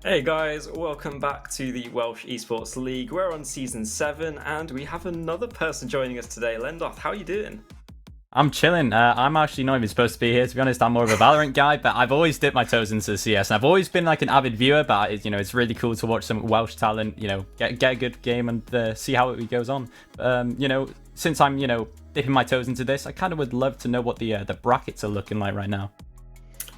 Hey guys, welcome back to the Welsh Esports League. We're on Season 7 and we have another person joining us today. Lendoth, how are you doing? I'm chilling. I'm actually not even supposed to be here, to be honest. I'm more of a Valorant guy, but I've always dipped my toes into CS. And I've always been like an avid viewer, but it's really cool to watch some Welsh talent, get a good game and see how it goes on. Since I'm, dipping my toes into this, I kind of would love to know what the brackets are looking like right now.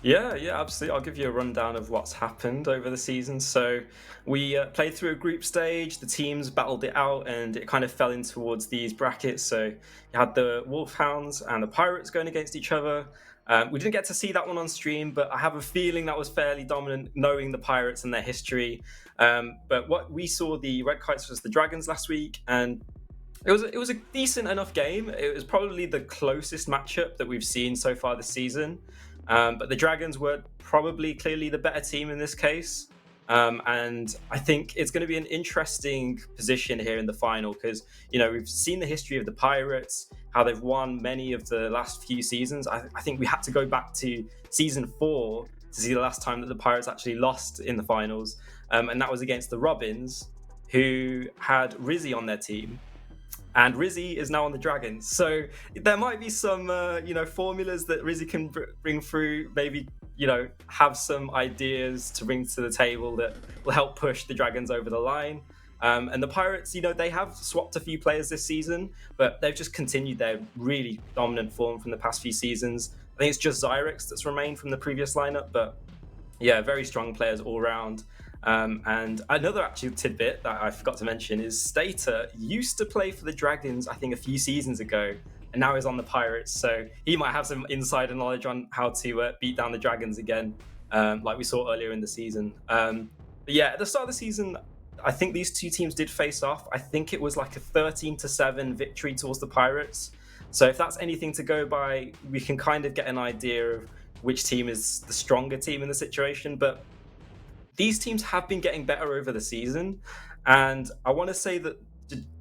Yeah, absolutely. I'll give you a rundown of what's happened over the season. So we played through a group stage, the teams battled it out, and it kind of fell in towards these brackets. So you had the Wolfhounds and the Pirates going against each other. We didn't get to see that one on stream, but I have a feeling that was fairly dominant, knowing the Pirates and their history. But what we saw, the Red Kites versus the Dragons last week, and it was a decent enough game. It was probably the closest matchup that we've seen so far this season. But the Dragons were probably clearly the better team in this case. And I think it's going to be an interesting position here in the final because, we've seen the history of the Pirates, how they've won many of the last few seasons. I think we had to go back to Season 4 to see the last time that the Pirates actually lost in the finals. And that was against the Robins, who had Rizzy on their team. And Rizzy is now on the Dragons. So there might be some, formulas that Rizzy can bring through, maybe, have some ideas to bring to the table that will help push the Dragons over the line. And the Pirates, they have swapped a few players this season, but they've just continued their really dominant form from the past few seasons. I think it's just Zyrex that's remained from the previous lineup, but yeah, very strong players all round. And another actual tidbit that I forgot to mention is Stater used to play for the Dragons, I think a few seasons ago, and now he's on the Pirates. So he might have some insider knowledge on how to beat down the Dragons again, like we saw earlier in the season. But yeah, at the start of the season, I think these two teams did face off. I think it was like a 13-7 victory towards the Pirates. So if that's anything to go by, we can kind of get an idea of which team is the stronger team in the situation. But these teams have been getting better over the season, and I want to say that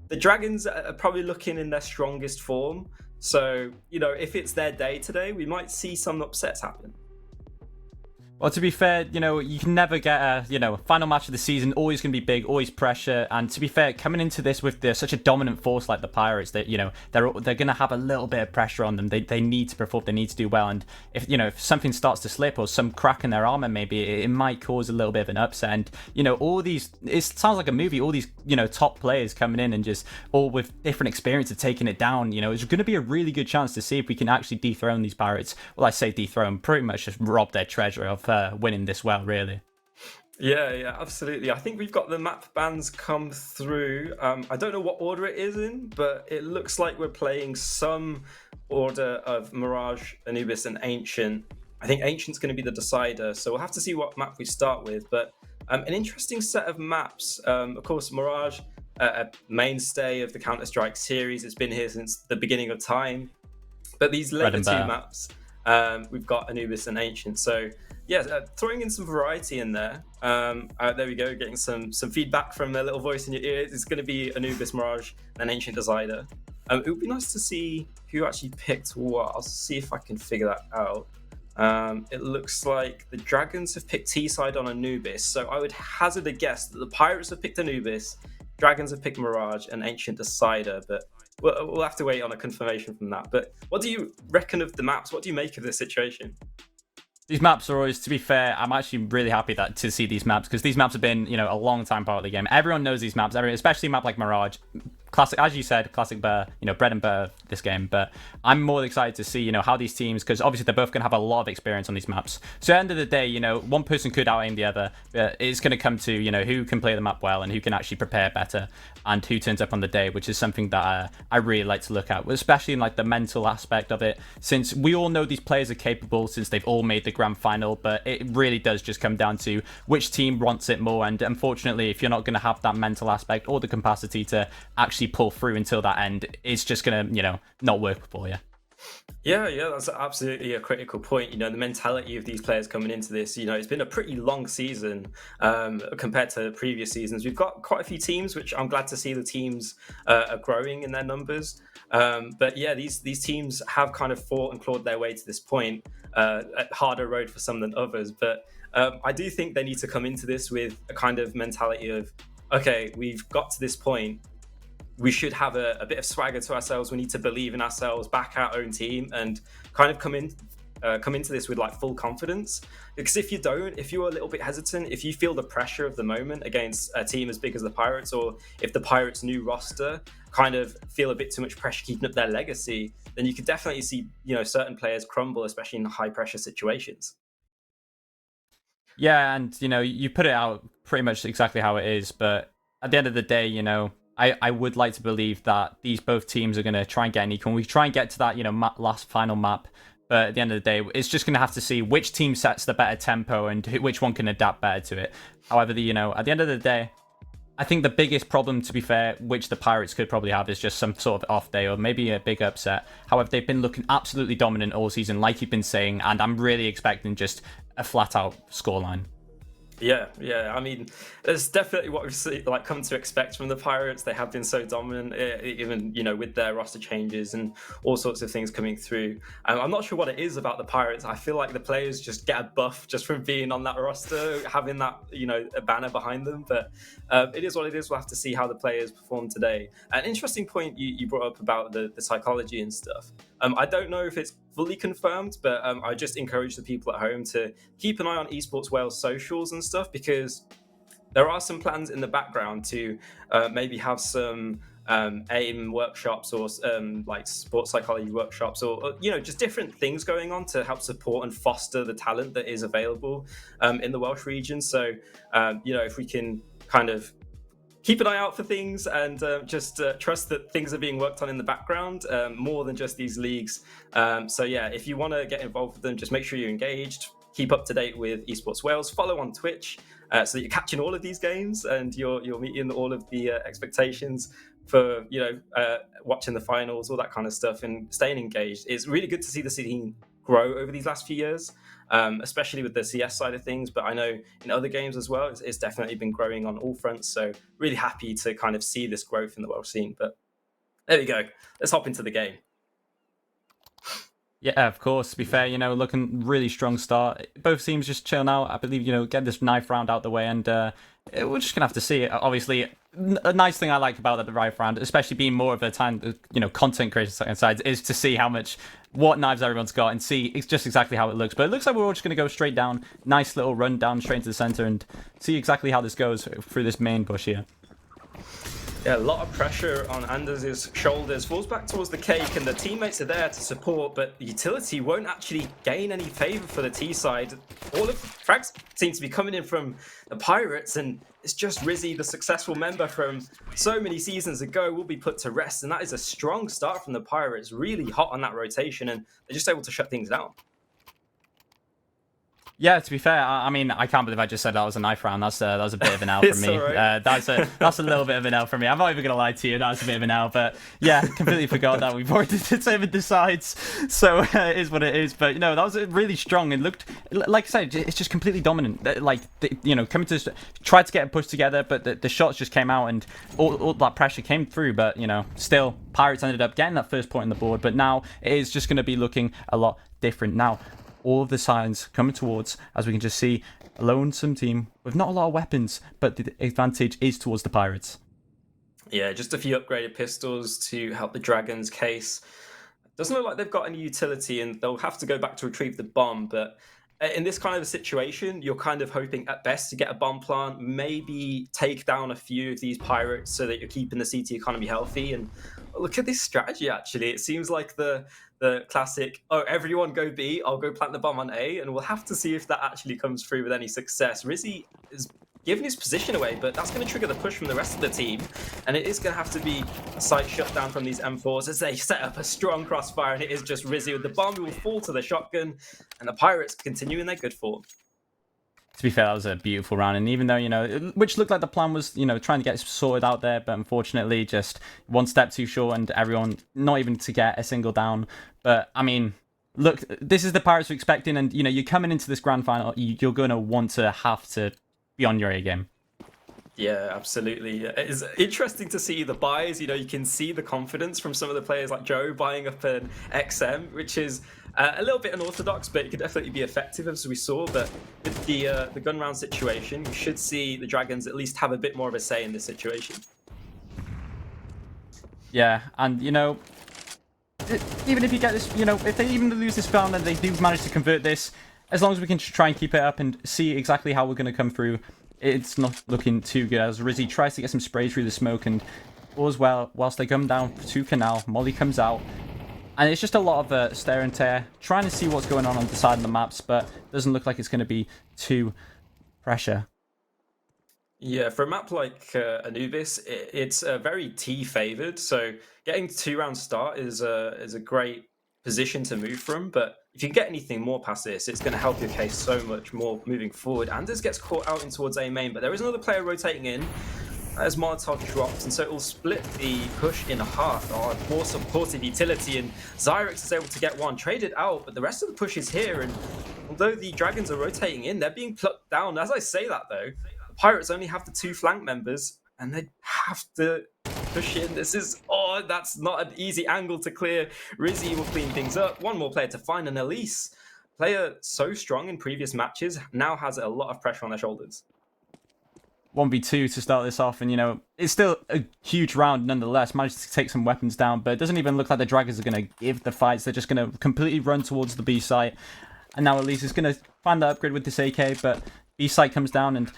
the Dragons are probably looking in their strongest form. So, if it's their day today, we might see some upsets happen. Well, to be fair, you can never get a, final match of the season, always going to be big, always pressure. And to be fair, coming into this with such a dominant force like the Pirates, that, they're going to have a little bit of pressure on them. They need to perform, they need to do well. And if something starts to slip or some crack in their armor, maybe it might cause a little bit of an upset. And, all these, it sounds like a movie, all these, top players coming in and just all with different experience of taking it down. It's going to be a really good chance to see if we can actually dethrone these Pirates. Well, I say dethrone, pretty much just rob their treasure of winning this well, really. Yeah, absolutely. I think we've got the map bans come through. I don't know what order it is in, but it looks like we're playing some order of Mirage, Anubis, and Ancient. I think Ancient's going to be the decider, so we'll have to see what map we start with. But an interesting set of maps. Of course, Mirage, a mainstay of the Counter-Strike series. It's been here since the beginning of time. But these later two maps, we've got Anubis and Ancient. So yeah, throwing in some variety in there. There we go, getting some feedback from a little voice in your ear. It's going to be Anubis, Mirage, and Ancient Decider. It would be nice to see who actually picked what. I'll see if I can figure that out. It looks like the Dragons have picked T-side on Anubis, so I would hazard a guess that the Pirates have picked Anubis, Dragons have picked Mirage, and Ancient Decider, but we'll have to wait on a confirmation from that. But what do you reckon of the maps? What do you make of this situation? These maps are always, to be fair, I'm actually really happy to see these maps, because these maps have been, a long time part of the game. Everyone knows these maps, especially a map like Mirage. Classic, as you said, classic bread and butter this game. But I'm more excited to see, how these teams, because obviously they're both going to have a lot of experience on these maps. So at the end of the day, one person could out-aim the other. It's going to come to, who can play the map well and who can actually prepare better and who turns up on the day, which is something that I really like to look at, especially in like the mental aspect of it. Since we all know these players are capable, since they've all made the grand final, but it really does just come down to which team wants it more. And unfortunately, if you're not going to have that mental aspect or the capacity to actually pull through until that end, it's just gonna not work for you. Yeah, that's absolutely a critical point. The mentality of these players coming into this, it's been a pretty long season compared to previous seasons. We've got quite a few teams, which I'm glad to see the teams are growing in their numbers. But yeah, these teams have kind of fought and clawed their way to this point. A harder road for some than others. But I do think they need to come into this with a kind of mentality of, okay, we've got to this point. We should have a bit of swagger to ourselves. We need to believe in ourselves, back our own team, and kind of come into this with like full confidence. Because if you don't, if you're a little bit hesitant, if you feel the pressure of the moment against a team as big as the Pirates, or if the Pirates' new roster kind of feel a bit too much pressure keeping up their legacy, then you could definitely see, certain players crumble, especially in high pressure situations. Yeah, and you put it out pretty much exactly how it is, but at the end of the day, I would like to believe that these both teams are going to try and get an equal. We try and get to that, last final map, but at the end of the day, it's just going to have to see which team sets the better tempo and which one can adapt better to it. However, at the end of the day, I think the biggest problem, to be fair, which the Pirates could probably have, is just some sort of off day or maybe a big upset. However, they've been looking absolutely dominant all season, like you've been saying, and I'm really expecting just a flat-out scoreline. Yeah. I mean, that's definitely what we've come to expect from the Pirates. They have been so dominant, even with their roster changes and all sorts of things coming through. I'm not sure what it is about the Pirates. I feel like the players just get a buff just from being on that roster, having that a banner behind them. But it is what it is. We'll have to see how the players perform today. An interesting point you brought up about the psychology and stuff. I don't know if it's fully confirmed, but I just encourage the people at home to keep an eye on Esports Wales socials and stuff, because there are some plans in the background to maybe have some aim workshops or like sports psychology workshops, or just different things going on to help support and foster the talent that is available in the Welsh region. So if we can kind of keep an eye out for things and just trust that things are being worked on in the background, more than just these leagues. So yeah, if you want to get involved with them, just make sure you're engaged, keep up to date with Esports Wales, follow on Twitch, so that you're catching all of these games and you're meeting all of the expectations for watching the finals, all that kind of stuff, and staying engaged. It's really good to see the scene grow over these last few years, especially with the CS side of things. But I know in other games as well, it's definitely been growing on all fronts. So really happy to kind of see this growth in the Welsh scene. But there we go. Let's hop into the game. Yeah, of course. To be fair, looking really strong start. Both teams just chilling out. I believe, get this knife round out the way, and we're just gonna have to see it. Obviously, a nice thing I like about the knife round, especially being more of a time, content creator side, is to see what knives everyone's got and see just exactly how it looks. But it looks like we're all just gonna go straight down, nice little run down straight into the center, and see exactly how this goes through this main bush here. Yeah, a lot of pressure on Anders' shoulders. Falls back towards the cake, and the teammates are there to support, but the utility won't actually gain any favor for the T side. All of the frags seem to be coming in from the Pirates, and it's just Rizzy, the successful member from so many seasons ago, will be put to rest. And that is a strong start from the Pirates, really hot on that rotation, and they're just able to shut things down. Yeah, to be fair, I mean, I can't believe I just said that was a knife round. That was a bit of an L from me. Right. That's a little bit of an L from me. I'm not even gonna lie to you. That's a bit of an L, but yeah, completely forgot that we've already determined the sides, so it is what it is. But that was really strong. It looked, like I said, it's just completely dominant. Like coming to tried to get a push together, but the shots just came out and all that pressure came through. But still, Pirates ended up getting that first point on the board. But now it is just going to be looking a lot different now. All of the signs coming towards, as we can just see, a lonesome team with not a lot of weapons, but the advantage is towards the Pirates. Yeah, just a few upgraded pistols to help the Dragons' case. Doesn't look like they've got any utility, and they'll have to go back to retrieve the bomb. But in this kind of a situation, you're kind of hoping at best to get a bomb plant, maybe take down a few of these Pirates so that you're keeping the CT economy healthy. And look at this strategy, actually. It seems like the classic, everyone go B, I'll go plant the bomb on A, and we'll have to see if that actually comes through with any success. Rizzy is giving his position away, but that's going to trigger the push from the rest of the team, and it is going to have to be a site shutdown from these M4s as they set up a strong crossfire, and it is just Rizzy with the bomb who will fall to the shotgun, and the Pirates continue in their good form. To be fair, that was a beautiful round, and even though, which looked like the plan was, trying to get sorted out there, but unfortunately just one step too short and everyone not even to get a single down. But, I mean, look, this is the Pirates we're expecting, and, you're coming into this grand final, you're going to have to be on your A game. Yeah, absolutely. It's interesting to see the buys. You can see the confidence from some of the players like Joe buying up an XM, which is A little bit unorthodox, but it could definitely be effective, as we saw. But with the gun round situation, we should see the Dragons at least have a bit more of a say in this situation. Yeah, and even if you get this, if they even lose this round and they do manage to convert this, as long as we can try and keep it up and see exactly how we're going to come through, it's not looking too good as Rizzy tries to get some spray through the smoke, and all as well, whilst they come down to Canal, Molly comes out. And it's just a lot of stare and tear, trying to see what's going on the side of the maps, but doesn't look like it's going to be too pressure. Yeah, for a map like Anubis, it's very T favored. So getting 2 round start is a great position to move from. But if you can get anything more past this, it's going to help your case so much more moving forward. Anders gets caught out in towards A main, but there is another player rotating in as Molotov drops, and so it will split the push in half. Oh, more supportive utility, and Zyrex is able to get one traded out, but the rest of the push is here. And although the Dragons are rotating in, they're being plucked down. As I say that though, the Pirates only have the 2 flank members, and they have to push in. That's not an easy angle to clear. Rizzy will clean things up. One more player to find, and Elise, player so strong in previous matches, now has a lot of pressure on their shoulders. 1v2 to start this off, and it's still a huge round nonetheless. Managed to take some weapons down, but it doesn't even look like the Dragons are going to give the fights. They're just going to completely run towards the B site, and now Elise is going to find the upgrade with this AK, but B site comes down and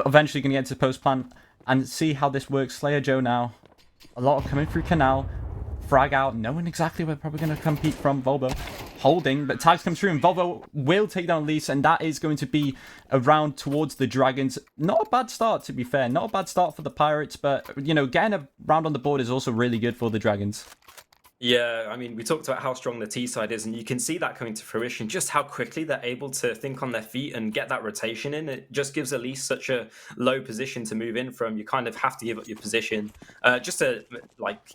eventually going to get into post plant and see how this works. Slayer Joe now, a lot of coming through Canal, frag out, knowing exactly where they're probably going to compete from. Volvo holding, but tags come through, and Volvo will take down Elise, and that is going to be a round towards the Dragons. Not a bad start, to be fair. Not a bad start for the Pirates, but, getting a round on the board is also really good for the Dragons. Yeah, I mean, we talked about how strong the T side is, and you can see that coming to fruition, just how quickly they're able to think on their feet and get that rotation in. It just gives Elise such a low position to move in from. You kind of have to give up your position. Just a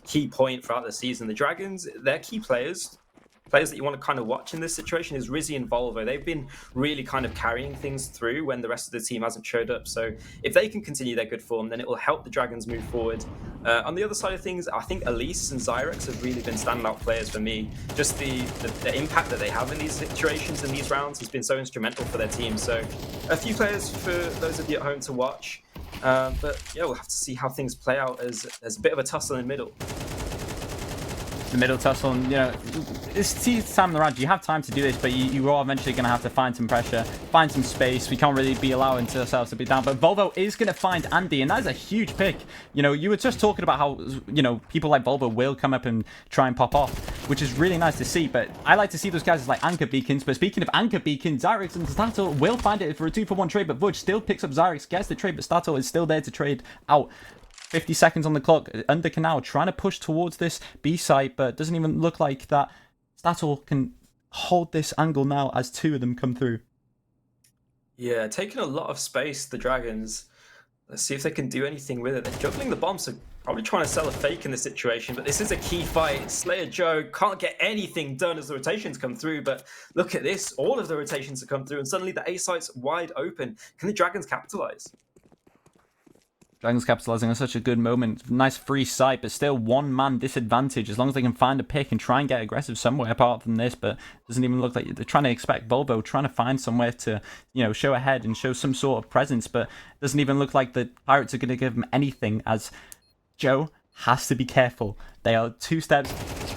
key point throughout the season, the Dragons, their key players that you want to kind of watch in this situation is Rizzy and Volvo. They've been really kind of carrying things through when the rest of the team hasn't showed up. So if they can continue their good form, then it will help the Dragons move forward. On the other side of things, I think Elise and Zyrex have really been standout players for me. Just the impact that they have in these situations and these rounds has been so instrumental for their team. So a few players for those of you at home to watch. But yeah, we'll have to see how things play out as there's a bit of a tussle in the middle. The middle tussle, and it's time around. You have time to do this, but you are eventually going to have to find some pressure, find some space. We can't really be allowing ourselves to be down, but Volvo is going to find Andy, and that is a huge pick. You were just talking about how people like Volvo will come up and try and pop off, which is really nice to see. But I like to see those guys as like anchor beacons. But speaking of anchor beacons, Zyrex and Stato will find it for a 2-for-1 trade, but Vudge still picks up Zyrex, gets the trade, but Stato is still there to trade out. 50 seconds on the clock under Canal, trying to push towards this B site, but doesn't even look like that Stato can hold this angle now as 2 of them come through. Yeah, taking a lot of space, the Dragons. Let's see if they can do anything with it. They're juggling the bombs, so probably trying to sell a fake in this situation, but this is a key fight. Slayer Joe can't get anything done as the rotations come through, but look at this. All of the rotations have come through, and suddenly the A site's wide open. Can the Dragons capitalize? Dragons capitalizing on such a good moment. Nice free sight, but still 1-man disadvantage as long as they can find a pick and try and get aggressive somewhere apart from this. But it doesn't even look like they're trying to expect Volvo, trying to find somewhere to, show ahead and show some sort of presence. But it doesn't even look like the Pirates are going to give them anything, as Joe has to be careful. They are 2 steps,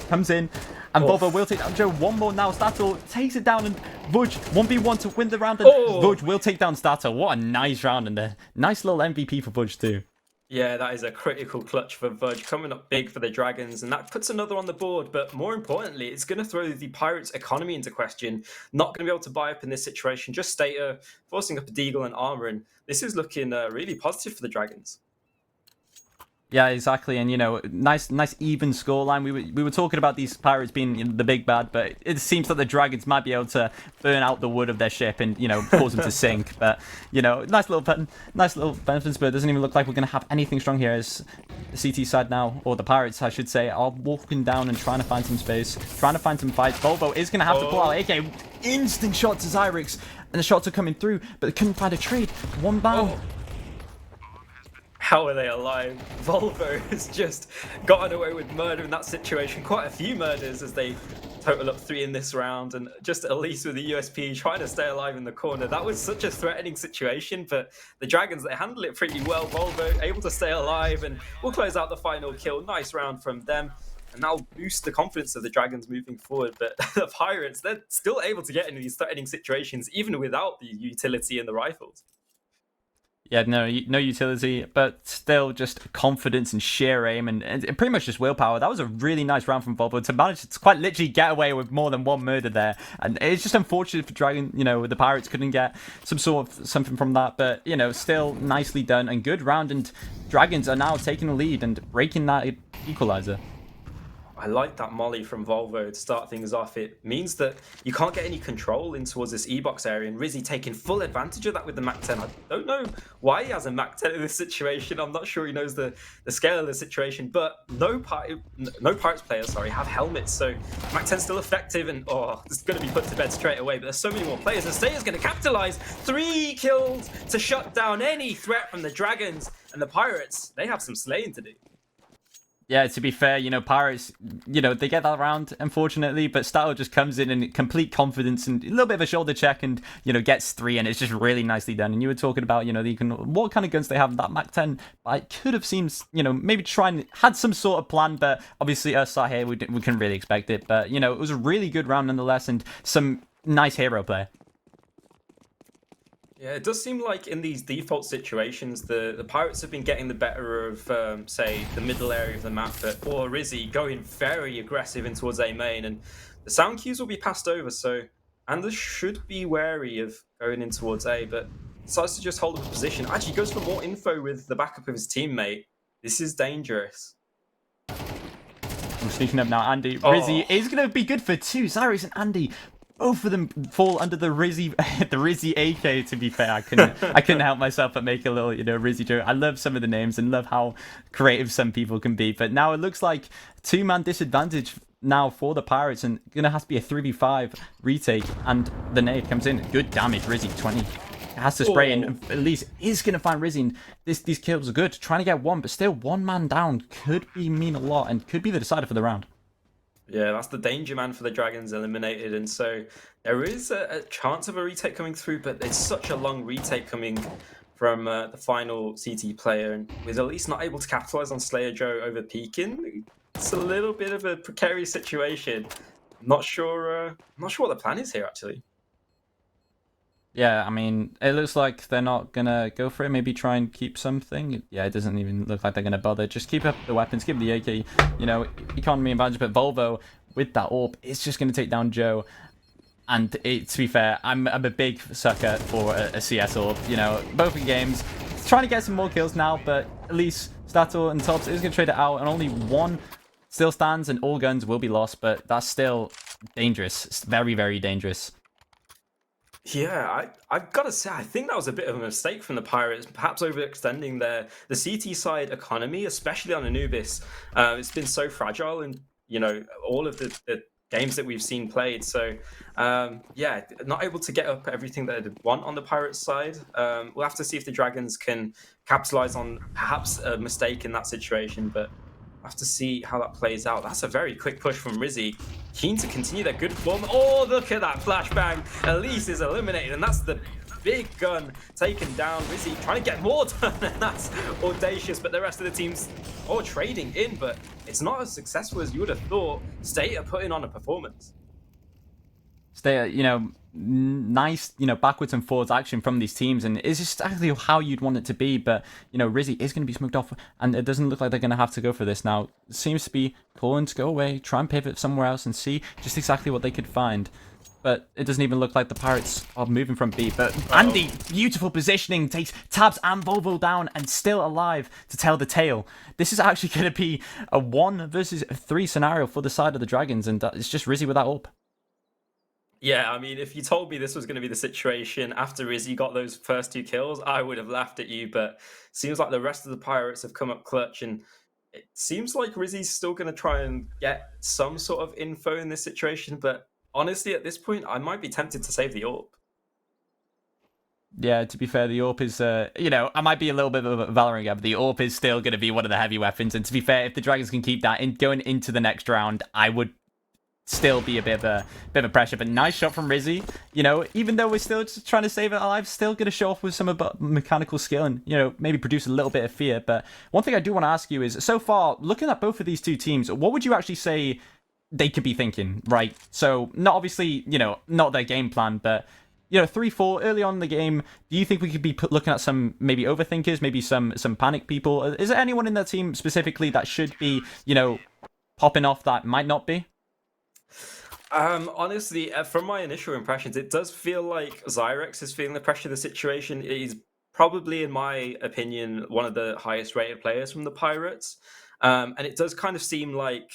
comes in, and Volvo will take down Joe. One more now. Stato takes it down, and Vudge 1v1 to win the round. And Vudge will take down Stato. What a nice round, and a nice little MVP for Vudge too. Yeah, that is a critical clutch for Vudge, coming up big for the Dragons, and that puts another on the board. But more importantly, it's going to throw the Pirates' economy into question. Not going to be able to buy up in this situation. Just Stater forcing up a Deagle and armor, and this is looking really positive for the Dragons. Yeah, exactly, and nice even scoreline. We were talking about these Pirates being the big bad, but it seems that the Dragons might be able to burn out the wood of their ship and cause them to sink. But nice little benefits, but it doesn't even look like we're going to have anything strong here. As the CT side now, or the Pirates, I should say, are walking down and trying to find some space, trying to find some fights. Volvo is going to have to pull out AK. Instant shot to Zyrex, and the shots are coming through, but they couldn't find a trade. 1 bound. How are they alive? Volvo has just gotten away with murder in that situation. Quite a few murders as they total up 3 in this round, and just Elise with the USP trying to stay alive in the corner. That was such a threatening situation, but the Dragons, they handled it pretty well. Volvo able to stay alive, and we'll close out the final kill. Nice round from them, and that'll boost the confidence of the Dragons moving forward. But the Pirates, they're still able to get into these threatening situations, even without the utility and the rifles. Yeah, no utility, but still just confidence and sheer aim and pretty much just willpower. That was a really nice round from Volvo to manage to quite literally get away with more than one murder there. And it's just unfortunate for Dragon, the Pirates couldn't get some sort of something from that, but, still nicely done and good round. And Dragons are now taking the lead and breaking that equalizer. I like that molly from Volvo to start things off. It means that you can't get any control in towards this E-box area, and Rizzy taking full advantage of that with the MAC-10. I don't know why he has a MAC-10 in this situation. I'm not sure he knows the scale of the situation, but no Pirates players, have helmets, so MAC-10's still effective, and it's going to be put to bed straight away, but there's so many more players. Astaya's going to capitalize. 3 kills to shut down any threat from the Dragons, and the Pirates, they have some slaying to do. Yeah, to be fair, Pirates, they get that round, unfortunately, but Stato just comes in complete confidence and a little bit of a shoulder check and, gets 3, and it's just really nicely done. And you were talking about, what kind of guns they have. That MAC-10, I could have seen, maybe had some sort of plan, but obviously us sat here, we couldn't really expect it. But, it was a really good round nonetheless, and some nice hero play. Yeah, it does seem like in these default situations, the Pirates have been getting the better of, say, the middle area of the map, or Rizzy going very aggressive in towards A main, and the sound cues will be passed over, so Anders should be wary of going in towards A, but decides to just hold up a position. Actually goes for more info with the backup of his teammate. This is dangerous. I'm sneaking up now, Andy. Rizzy is going to be good for 2. Cyrus and Andy, both of them fall under the Rizzy AK, to be fair. I couldn't help myself but make a little, Rizzy joke. I love some of the names and love how creative some people can be. But now it looks like 2-man disadvantage now for the Pirates, and gonna have to be a 3v5 retake, and the nade comes in. Good damage, Rizzy 20. Has to spray, and at least is going to find Rizzy, and these kills are good. Trying to get 1, but still 1 man down could mean a lot and could be the decider for the round. Yeah, that's the danger man for the Dragons eliminated, and so there is a chance of a retake coming through, but it's such a long retake coming from the final CT player, and with at least not able to capitalize on Slayer Joe over peeking, it's a little bit of a precarious situation. I'm not sure what the plan is here, actually. Yeah, I mean, it looks like they're not going to go for it. Maybe try and keep something. Yeah, it doesn't even look like they're going to bother. Just keep up the weapons, give the AK, economy advantage. But Volvo, with that AWP, is just going to take down Joe. And to be fair, I'm a big sucker for a CS AWP. Both in games. Trying to get some more kills now, but at least Stato and Tops is going to trade it out. And only 1 still stands, and all guns will be lost. But that's still dangerous. It's very, very dangerous. Yeah, I've got to say, I think that was a bit of a mistake from the Pirates, perhaps overextending the CT side economy, especially on Anubis. It's been so fragile in, all of the games that we've seen played. So, yeah, not able to get up everything that they'd want on the Pirates side. We'll have to see if the Dragons can capitalize on perhaps a mistake in that situation, but we'll have to see how that plays out. That's a very quick push from Rizzy. Keen to continue their good form. Oh, look at that flashbang. Elise is eliminated, and that's the big gun taken down. Rizzy trying to get more done, and that's audacious, but the rest of the team's all trading in, but it's not as successful as you would have thought. Stay are putting on a performance. Stay, nice, backwards and forwards action from these teams, and it's just exactly how you'd want it to be. But Rizzy is going to be smoked off, and it doesn't look like they're going to have to go for this now. It seems to be calling to go away, try and pivot somewhere else and see just exactly what they could find. But it doesn't even look like the Pirates are moving from B. But Andy, beautiful positioning, takes Tabs and Volvo down and still alive to tell the tale. This is actually going to be a 1 versus 3 scenario for the side of the Dragons, and it's just Rizzy with that AWP. Yeah, I mean, if you told me this was going to be the situation after Rizzy got those first 2 kills, I would have laughed at you, but seems like the rest of the Pirates have come up clutch, and it seems like Rizzy's still going to try and get some sort of info in this situation, but honestly, at this point, I might be tempted to save the AWP. Yeah, to be fair, the AWP is, I might be a little bit of a Valorant guy, but the AWP is still going to be one of the heavy weapons, and to be fair, if the Dragons can keep that going into the next round, I would still be a bit of a pressure. But nice shot from Rizzy. You know, even though we're still just trying to save it alive, still going to show off with some mechanical skill and, you know, maybe produce a little bit of fear. But one thing I do want to ask you is, so far, looking at both of these two teams, what would you actually say they could be thinking, right? So, not obviously, you know, not their game plan, but, you know, 3-4 early on in the game, do you think we could be looking at some maybe overthinkers, maybe some panic people? Is there anyone in that team specifically that should be, you know, popping off that might not be? Honestly, from my initial impressions, it does feel like Zyrex is feeling the pressure of the situation. He's probably, in my opinion, one of the highest rated players from the Pirates. And it does kind of seem like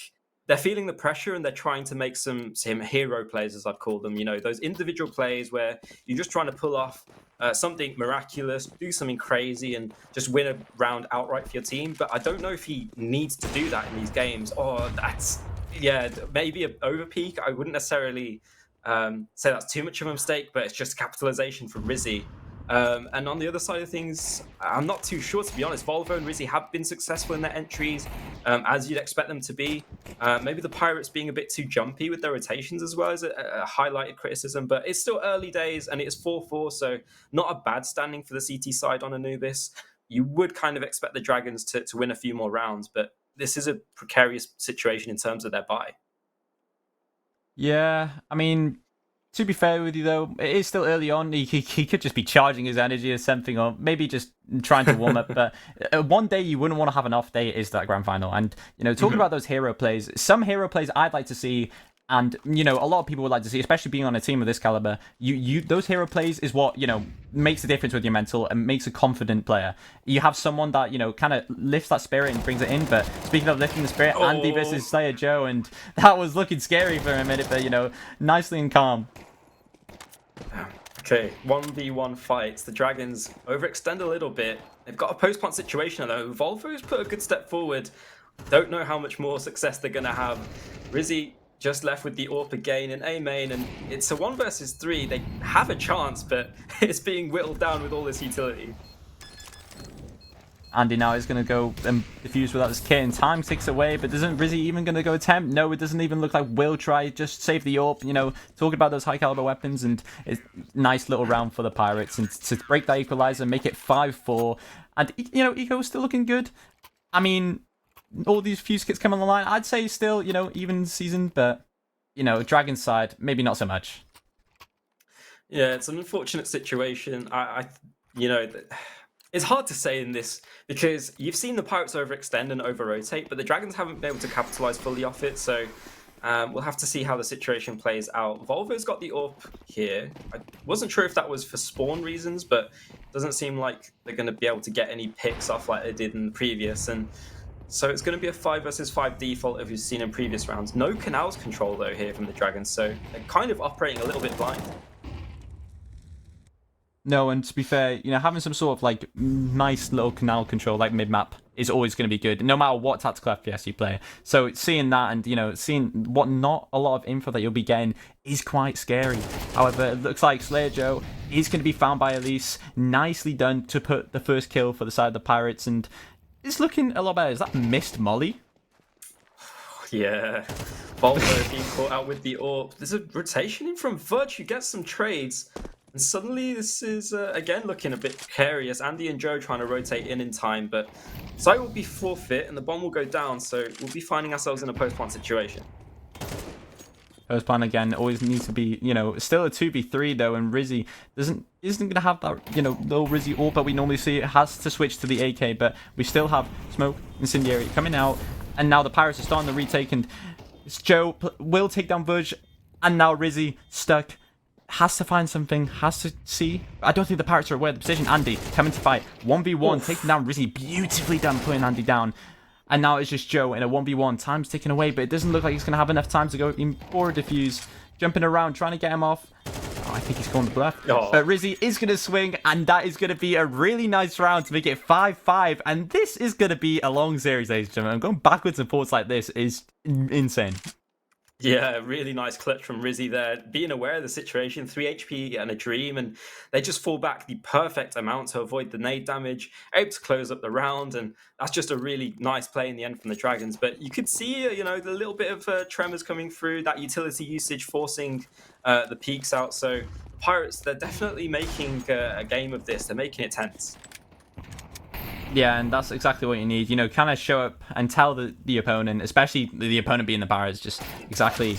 they're feeling the pressure and they're trying to make some hero plays, as I'd call them. You know, those individual plays where you're just trying to pull off something miraculous, do something crazy, and just win a round outright for your team. But I don't know if he needs to do that in these games. Or that's, yeah, maybe an overpeak. I wouldn't necessarily say that's too much of a mistake, but it's just capitalization from Rizzy. And on the other side of things, I'm not too sure, to be honest. Volvo and Rizzy have been successful in their entries, as you'd expect them to be. Maybe the Pirates being a bit too jumpy with their rotations as well is a highlighted criticism, but it's still early days and it's 4-4, so not a bad standing for the CT side on Anubis. You would kind of expect the Dragons to win a few more rounds, but this is a precarious situation in terms of their bye. Yeah, I mean, to be fair with you, though, it is still early on. He could just be charging his energy or something, or maybe just trying to warm up. But one day you wouldn't want to have an off day is that grand final. And, you know, talking about those hero plays, some hero plays I'd like to see, and, you know, a lot of people would like to see, especially being on a team of this caliber, those hero plays is what, you know, makes the difference with your mental and makes a confident player. You have someone that, you know, kind of lifts that spirit and brings it in. But speaking of lifting the spirit, Andy versus Slayer Joe, and that was looking scary for a minute, but, you know, nicely and calm. Okay, 1v1 fights. The Dragons overextend a little bit. They've got a post-plant situation, though. Volvo's put a good step forward. Don't know how much more success they're going to have. Rizzy just left with the AWP again in A main, and it's a 1 versus 3. They have a chance, but it's being whittled down with all this utility. Andy now is going to go and defuse without his kit, and time ticks away, but isn't Rizzy even going to go attempt? No, it doesn't even look like Will try, just save the AWP, you know, talking about those high caliber weapons, and it's a nice little round for the Pirates, and to break that equalizer, make it 5-4, and, you know, Eco's still looking good. I mean, all these fuse kits come on the line, I'd say still, you know, even season, but, you know, Dragon's side, maybe not so much. Yeah, it's an unfortunate situation. You know, it's hard to say in this because you've seen the Pirates overextend and over-rotate, but the Dragons haven't been able to capitalize fully off it, so we'll have to see how the situation plays out. Volvo's got the AWP here. I wasn't sure if that was for spawn reasons, but it doesn't seem like they're going to be able to get any picks off like they did in the previous, and so it's going to be a 5 versus 5 default as we've seen in previous rounds. No canals control, though, here from the Dragons, so they're kind of operating a little bit blind. No, and to be fair, you know, having some sort of like nice little canal control like mid-map is always going to be good, no matter what tactical FPS you play. So seeing that and, you know, seeing what not a lot of info that you'll be getting is quite scary. However, it looks like Slayer Joe is going to be found by Elise. Nicely done to put the first kill for the side of the Pirates, and it's looking a lot better. Is that missed Molly? Yeah, Volvo being caught out with the AWP. There's a rotation in from Virtue, gets some trades. And suddenly this is, again, looking a bit precarious. Andy and Joe trying to rotate in time, but site will be forfeit and the bomb will go down, so we'll be finding ourselves in a post-plant situation. Post-plant again always needs to be, you know, still a 2v3 though, and Rizzy isn't going to have that, you know, little Rizzy AWP that we normally see. It has to switch to the AK, but we still have Smoke, Incendiary coming out, and now the Pirates are starting to retake, and Joe will take down Verge, and now Rizzy stuck. Has to find something, has to see. I don't think the Pirates are aware of the position. Andy coming to fight. 1v1, taking down Rizzy. Beautifully done putting Andy down. And now it's just Joe in a 1v1. Time's ticking away, but it doesn't look like he's going to have enough time to go in for a defuse. Jumping around, trying to get him off. Oh, I think he's calling the bluff. But Rizzy is going to swing, and that is going to be a really nice round to make it 5-5. And this is going to be a long series, ladies and gentlemen. Going backwards and forwards like this is insane. Yeah, really nice clutch from Rizzy there. Being aware of the situation, 3 HP and a dream, and they just fall back the perfect amount to avoid the nade damage, able to close up the round, and that's just a really nice play in the end from the Dragons. But you could see, the little bit of tremors coming through, that utility usage forcing the peaks out. So the Pirates, they're definitely making a game of this. They're making it tense. Yeah, and that's exactly what you need. Kind of show up and tell the opponent, especially the opponent being the Pirates, just exactly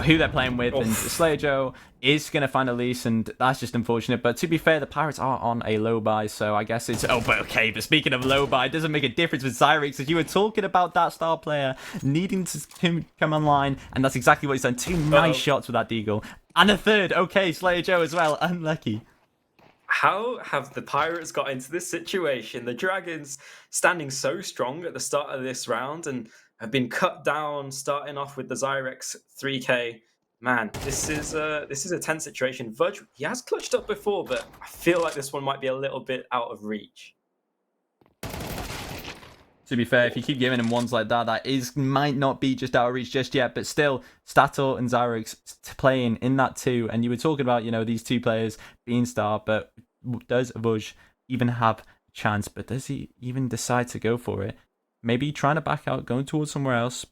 who they're playing with. And Slayer Joe is going to find a lease, and that's just unfortunate. But to be fair, the Pirates are on a low buy, so I guess it's... Oh, but okay, but speaking of low buy, it doesn't make a difference with Zyrex, as you were talking about that star player needing to come online, and that's exactly what he's done. Two nice shots with that Deagle. And a third. Okay, Slayer Joe as well. Unlucky. How have the Pirates got into this situation? The Dragons standing so strong at the start of this round and have been cut down, starting off with the Zyrex 3K. Man, this is a tense situation. Verge, he has clutched up before, but I feel like this one might be a little bit out of reach. To be fair, if you keep giving him ones like that, might not be just out of reach just yet. But still, Stato and Zyrex playing in that too. And you were talking about, these two players being star, but does Vuj even have a chance? But does he even decide to go for it? Maybe trying to back out, going towards somewhere else.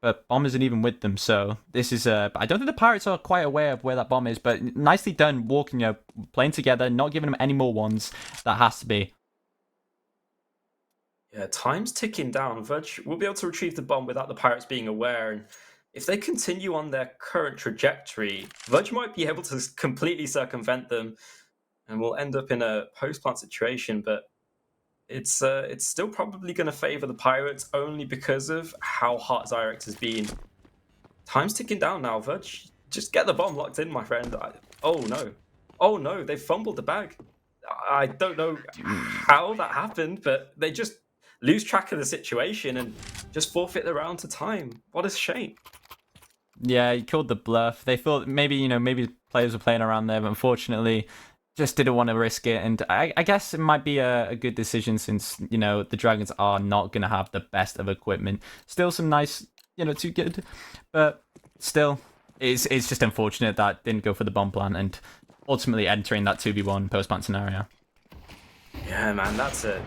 But bomb isn't even with them, so this is... I don't think the Pirates are quite aware of where that bomb is, but nicely done walking, playing together, not giving them any more ones. That has to be. Yeah, time's ticking down. Verge will be able to retrieve the bomb without the Pirates being aware, and if they continue on their current trajectory, Verge might be able to completely circumvent them, and we'll end up in a post-plant situation, but it's still probably going to favor the Pirates only because of how hot Zyrex has been. Time's ticking down now, Verge. Just get the bomb locked in, my friend. Oh no, they fumbled the bag. I don't know how that happened, but they just lose track of the situation and just forfeit the round to time. What a shame. Yeah, he called the bluff. They thought maybe players were playing around there, but unfortunately just didn't want to risk it. And I guess it might be a good decision since, the Dragons are not going to have the best of equipment. Still some nice, too good. But still, it's just unfortunate that didn't go for the bomb plan and ultimately entering that 2v1 post-plant scenario. Yeah, man, that's a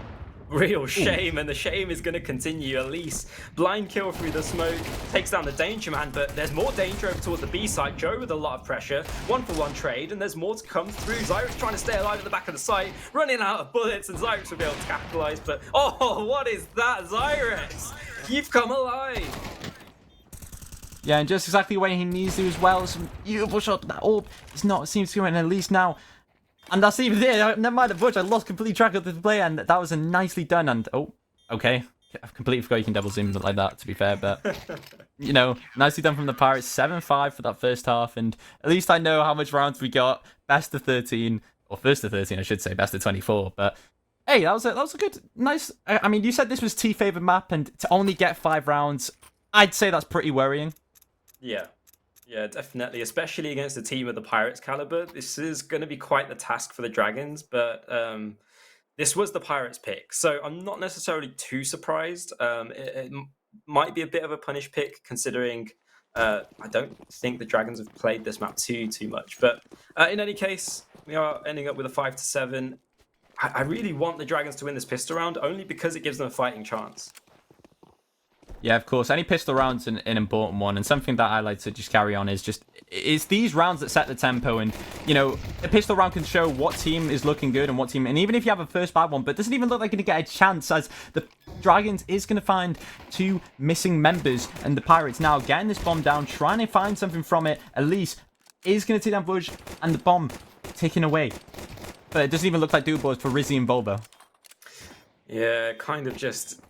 real shame, and the shame is going to continue. Elise, blind kill through the smoke, takes down the Danger Man, but there's more danger over towards the B side. Joe with a lot of pressure, 1-for-1 trade, and there's more to come through. Zyrex trying to stay alive at the back of the site, running out of bullets, and Zyrex will be able to capitalize, but oh, what is that, Zyrex? You've come alive! Yeah, and just exactly where he needs to as well. Some beautiful shot, but that orb is not seems to go in, at least now. And that's even there. Never mind the Vuj. I lost completely track of the play, and that was a nicely done. And oh, okay, I've completely forgot you can double zoom like that. To be fair, but nicely done from the Pirates. 7-5 for that first half, and at least I know how much rounds we got. Best of 13, or first of 13, I should say. Best of 24, but. Hey, that was a good, nice. I mean, you said this was T favored map, and to only get 5 rounds, I'd say that's pretty worrying. Yeah, definitely, especially against a team of the Pirates caliber. This is going to be quite the task for the Dragons, but this was the Pirates pick, so I'm not necessarily too surprised. It might be a bit of a punish pick, considering I don't think the Dragons have played this map too much. But in any case, we are ending up with a 5-7. I really want the Dragons to win this pistol round, only because it gives them a fighting chance. Yeah, of course. Any pistol round's an important one, and something that I like to just carry on is these rounds that set the tempo. And a pistol round can show what team is looking good and what team. And even if you have a first bad one, but it doesn't even look like you're gonna get a chance, as the Dragons is gonna find 2 missing members, and the Pirates now getting this bomb down, trying to find something from it. Elise is gonna take down Vuj, and the bomb taken away. But it doesn't even look like doable for Rizzy and Volvo. Yeah, kind of just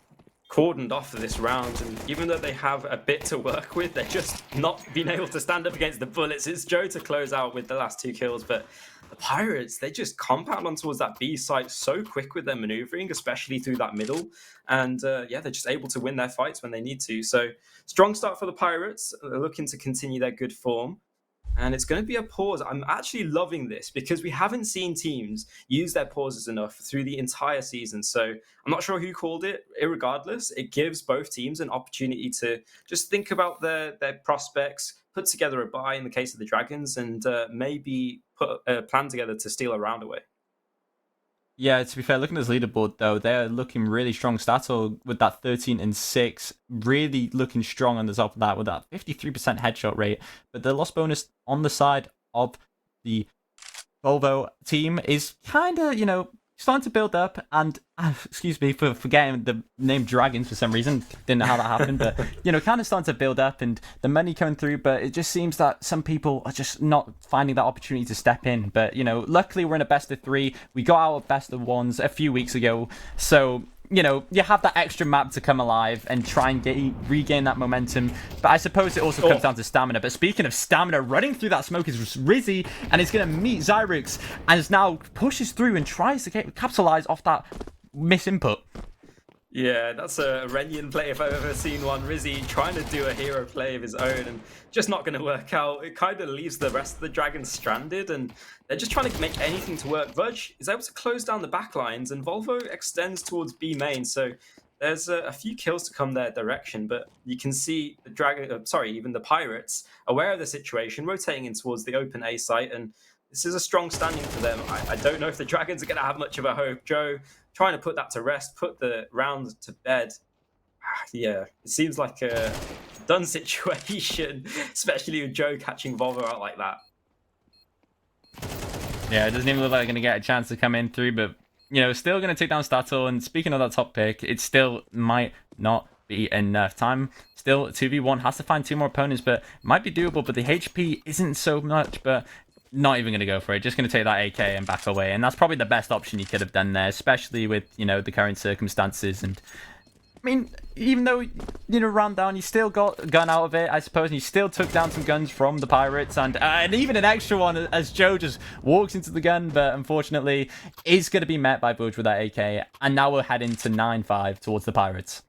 cordoned off for this round, and even though they have a bit to work with, they're just not being able to stand up against the bullets. It's Joe to close out with the last 2 kills, but the Pirates, they just compound on towards that B site so quick with their maneuvering, especially through that middle, and yeah, they're just able to win their fights when they need to. So strong start for the Pirates. They're looking to continue their good form, And it's going to be a pause. I'm actually loving this because we haven't seen teams use their pauses enough through the entire season. So I'm not sure who called it. Irregardless, it gives both teams an opportunity to just think about their prospects, put together a buy in the case of the Dragons, and maybe put a plan together to steal a round away. Yeah, to be fair, looking at this leaderboard though, they're looking really strong. Stato with that 13-6, really looking strong on the top of that with that 53% headshot rate. But the loss bonus on the side of the Volvo team is kind of, starting to build up. And excuse me for forgetting the name Dragons for some reason. Didn't know how that happened, but kind of starting to build up and the money coming through. But it just seems that some people are just not finding that opportunity to step in. But luckily we're in a best of 3. We got our best of 1s a few weeks ago, so you have that extra map to come alive and try and regain that momentum. But I suppose it also comes down to stamina. But speaking of stamina, running through that smoke is Rizzy, and he's going to meet Zyrex, and now pushes through and tries to capitalize off that misinput. Yeah, that's a Renyan play if I've ever seen one. Rizzy trying to do a hero play of his own and just not going to work out. It kind of leaves the rest of the Dragons stranded, and they're just trying to make anything to work. Vudge is able to close down the back lines, and Volvo extends towards B main, so there's a few kills to come their direction. But you can see the even the Pirates, aware of the situation, rotating in towards the open A site, and this is a strong standing for them. I don't know if the Dragons are going to have much of a hope. Joe trying to put that to rest, put the round to bed. Yeah, it seems like a done situation, especially with Joe catching Volvo out like that. Yeah, it doesn't even look like they're going to get a chance to come in through, but, still going to take down Stato. And speaking of that top pick, it still might not be enough time. Still, 2v1 has to find 2 more opponents, but might be doable, but the HP isn't so much, but not even going to go for it. Just going to take that AK and back away. And that's probably the best option you could have done there, especially with, the current circumstances. And I mean, even though, round down, you still got a gun out of it, I suppose, and you still took down some guns from the Pirates, and even an extra one as Joe just walks into the gun, but unfortunately is going to be met by Budge with that AK. And now we're heading to 9-5 towards the Pirates.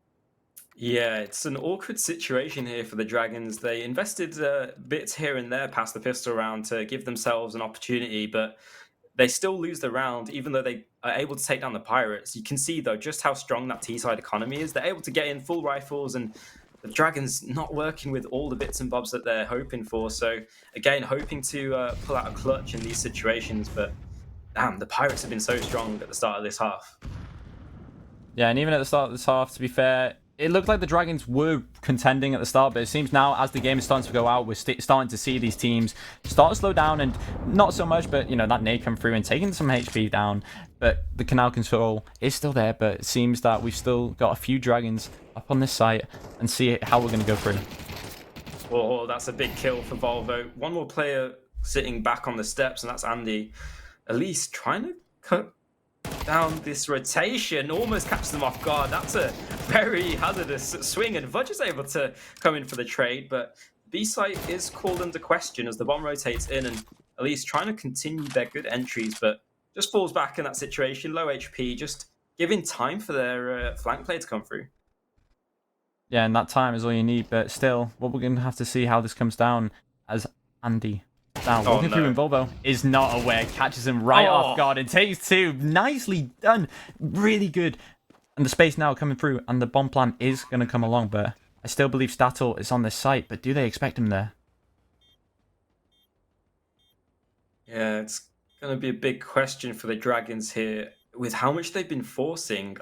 Yeah, it's an awkward situation here for the Dragons. They invested bits here and there past the pistol round to give themselves an opportunity, but they still lose the round, even though they are able to take down the Pirates. You can see, though, just how strong that T-side economy is. They're able to get in full rifles, and the Dragons not working with all the bits and bobs that they're hoping for. So, again, hoping to pull out a clutch in these situations, but damn, the Pirates have been so strong at the start of this half. Yeah, and even at the start of this half, to be fair, it looked like the Dragons were contending at the start, but it seems now as the game is starting to go out, we're starting to see these teams start to slow down, and not so much, but that nade come through and taking some HP down. But the canal control is still there, but it seems that we've still got a few Dragons up on this site, and see how we're going to go through. Oh, that's a big kill for Volvo. One more player sitting back on the steps, and that's Andy. Elise trying to cut down this rotation, almost catches them off guard. That's a very hazardous swing, and Vudge is able to come in for the trade, but B-site is called into question as the bomb rotates in, and Elise trying to continue their good entries, but just falls back in that situation. Low HP, just giving time for their flank play to come through. Yeah, and that time is all you need, but still, what we're going to have to see how this comes down as Andy now walking through, and Volvo is not aware, catches him right off guard and takes 2. Nicely done, really good. And the space now coming through, and the bomb plan is going to come along, but I still believe Stato is on this site, but do they expect him there? Yeah, it's going to be a big question for the Dragons here. With how much they've been forcing,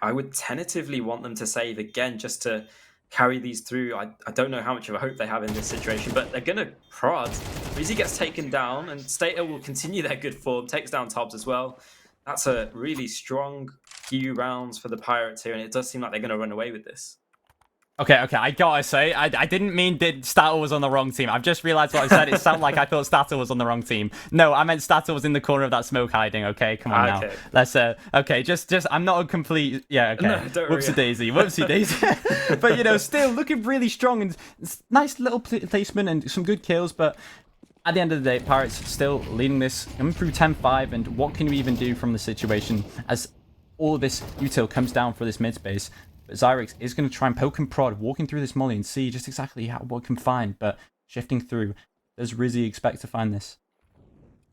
I would tentatively want them to save again just to carry these through. I don't know how much of a hope they have in this situation, but they're going to prod. Rizzy gets taken down, and Stater will continue their good form, takes down Tobbs as well. That's a really strong few rounds for the Pirates here, and it does seem like they're going to run away with this. Okay, I gotta say, I didn't mean Stato was on the wrong team. I've just realised what I said. It sounded like I thought Stato was on the wrong team. No, I meant Stato was in the corner of that smoke hiding, okay? Come on now. Let's, okay, just, I'm not a complete, yeah, okay. No, whoopsie-daisy. But, still looking really strong, and nice little placement and some good kills, but at the end of the day, Pirates still leading this, coming through 10-5, and what can we even do from the situation as all of this util comes down for this mid space? But Zyrex is going to try and poke and prod, walking through this molly and see just exactly what we can find. But shifting through, does Rizzy expect to find this?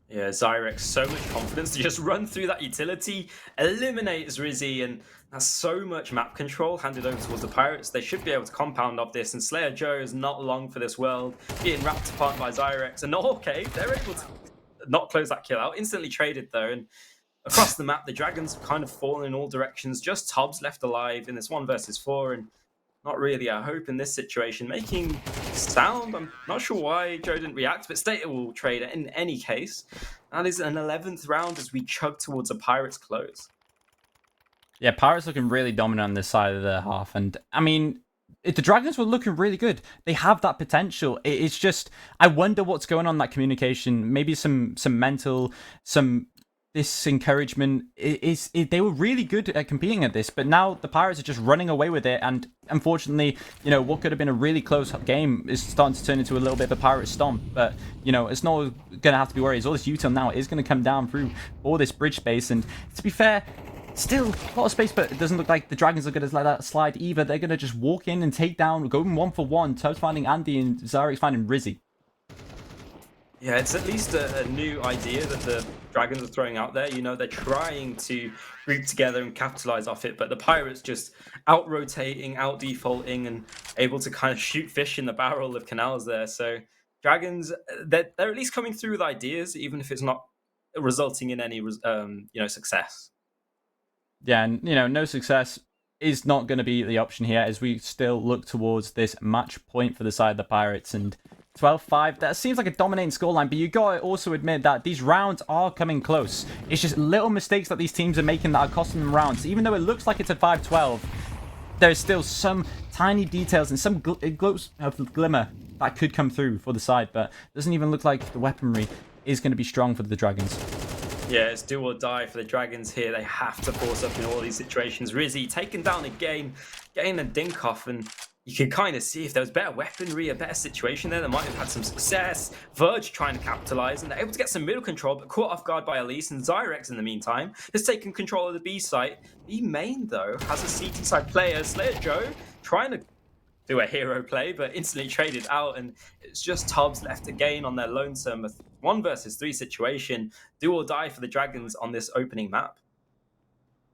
Yeah, Zyrex, so much confidence to just run through that utility, eliminates Rizzy, and that's so much map control handed over towards the Pirates. They should be able to compound off this, and Slayer Joe is not long for this world, being wrapped apart by Zyrex. And okay, they're able to not close that kill out. Instantly traded, though, and across the map, the Dragons have kind of fallen in all directions. Just Tubbs left alive in this 1 versus 4, and not really a hope in this situation. Making sound, I'm not sure why Joe didn't react, but Stata will trade in any case. That is an 11th round as we chug towards a Pirates close. Yeah, Pirates looking really dominant on this side of the half. And, I mean, the Dragons were looking really good. They have that potential. It's just, I wonder what's going on in that communication. Maybe some mental, some this encouragement they were really good at competing at this, but now the Pirates are just running away with it, and unfortunately, what could have been a really close game is starting to turn into a little bit of a Pirate stomp. But it's not gonna have to be worried. All this util now is gonna come down through all this bridge space, and to be fair, still a lot of space, but it doesn't look like the Dragons are gonna let that slide either. They're gonna just walk in and take down, going 1-for-1. Tubbs finding Andy and Zyrex finding Rizzy. Yeah, it's at least a new idea that the Dragons are throwing out there. They're trying to group together and capitalize off it, but the Pirates just out-rotating, out-defaulting, and able to kind of shoot fish in the barrel of canals there. So Dragons, they're at least coming through with ideas, even if it's not resulting in any success. Yeah, and no success is not going to be the option here as we still look towards this match point for the side of the Pirates. And 12-5, that seems like a dominating scoreline, but you got to also admit that these rounds are coming close. It's just little mistakes that these teams are making that are costing them rounds. Even though it looks like it's a 5-12, there's still some tiny details and some glimmer that could come through for the side, but it doesn't even look like the weaponry is going to be strong for the Dragons. Yeah, it's do or die for the Dragons here. They have to force up in all these situations. Rizzy taken down again, getting a dink off, and you can kind of see if there was better weaponry, a better situation there, they might have had some success. Verge trying to capitalize, and they're able to get some middle control, but caught off guard by Elise, and Zyrex in the meantime has taken control of the B site. B main, though, has a CT side player, Slayer Joe, trying to do a hero play, but instantly traded out, and it's just Tubbs left again on their lonesome 1 versus 3 situation. Do or die for the Dragons on this opening map.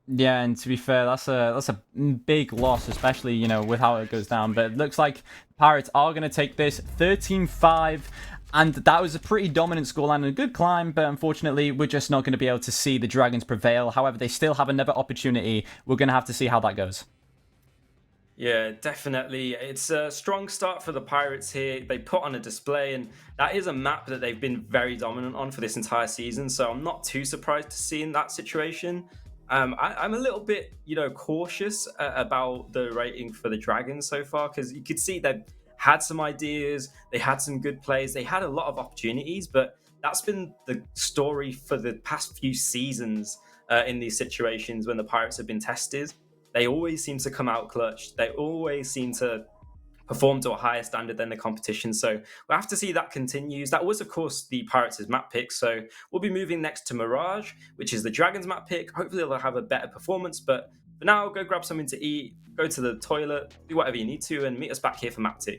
Yeah, and to be fair, that's a big loss, especially, with how it goes down. But it looks like Pirates are going to take this 13-5, and that was a pretty dominant scoreline and a good climb, but unfortunately, we're just not going to be able to see the Dragons prevail. However, they still have another opportunity. We're going to have to see how that goes. Yeah, definitely. It's a strong start for the Pirates here. They put on a display, and that is a map that they've been very dominant on for this entire season, so I'm not too surprised to see in that situation. I'm a little bit, cautious about the rating for the Dragons so far, because you could see they've had some ideas, they had some good plays, they had a lot of opportunities, but that's been the story for the past few seasons in these situations when the Pirates have been tested. They always seem to come out clutch. They always seem to perform to a higher standard than the competition. So we'll have to see that continues. That was, of course, the Pirates' map pick. So we'll be moving next to Mirage, which is the Dragons' map pick. Hopefully they'll have a better performance. But for now, go grab something to eat, go to the toilet, do whatever you need to, and meet us back here for map 2.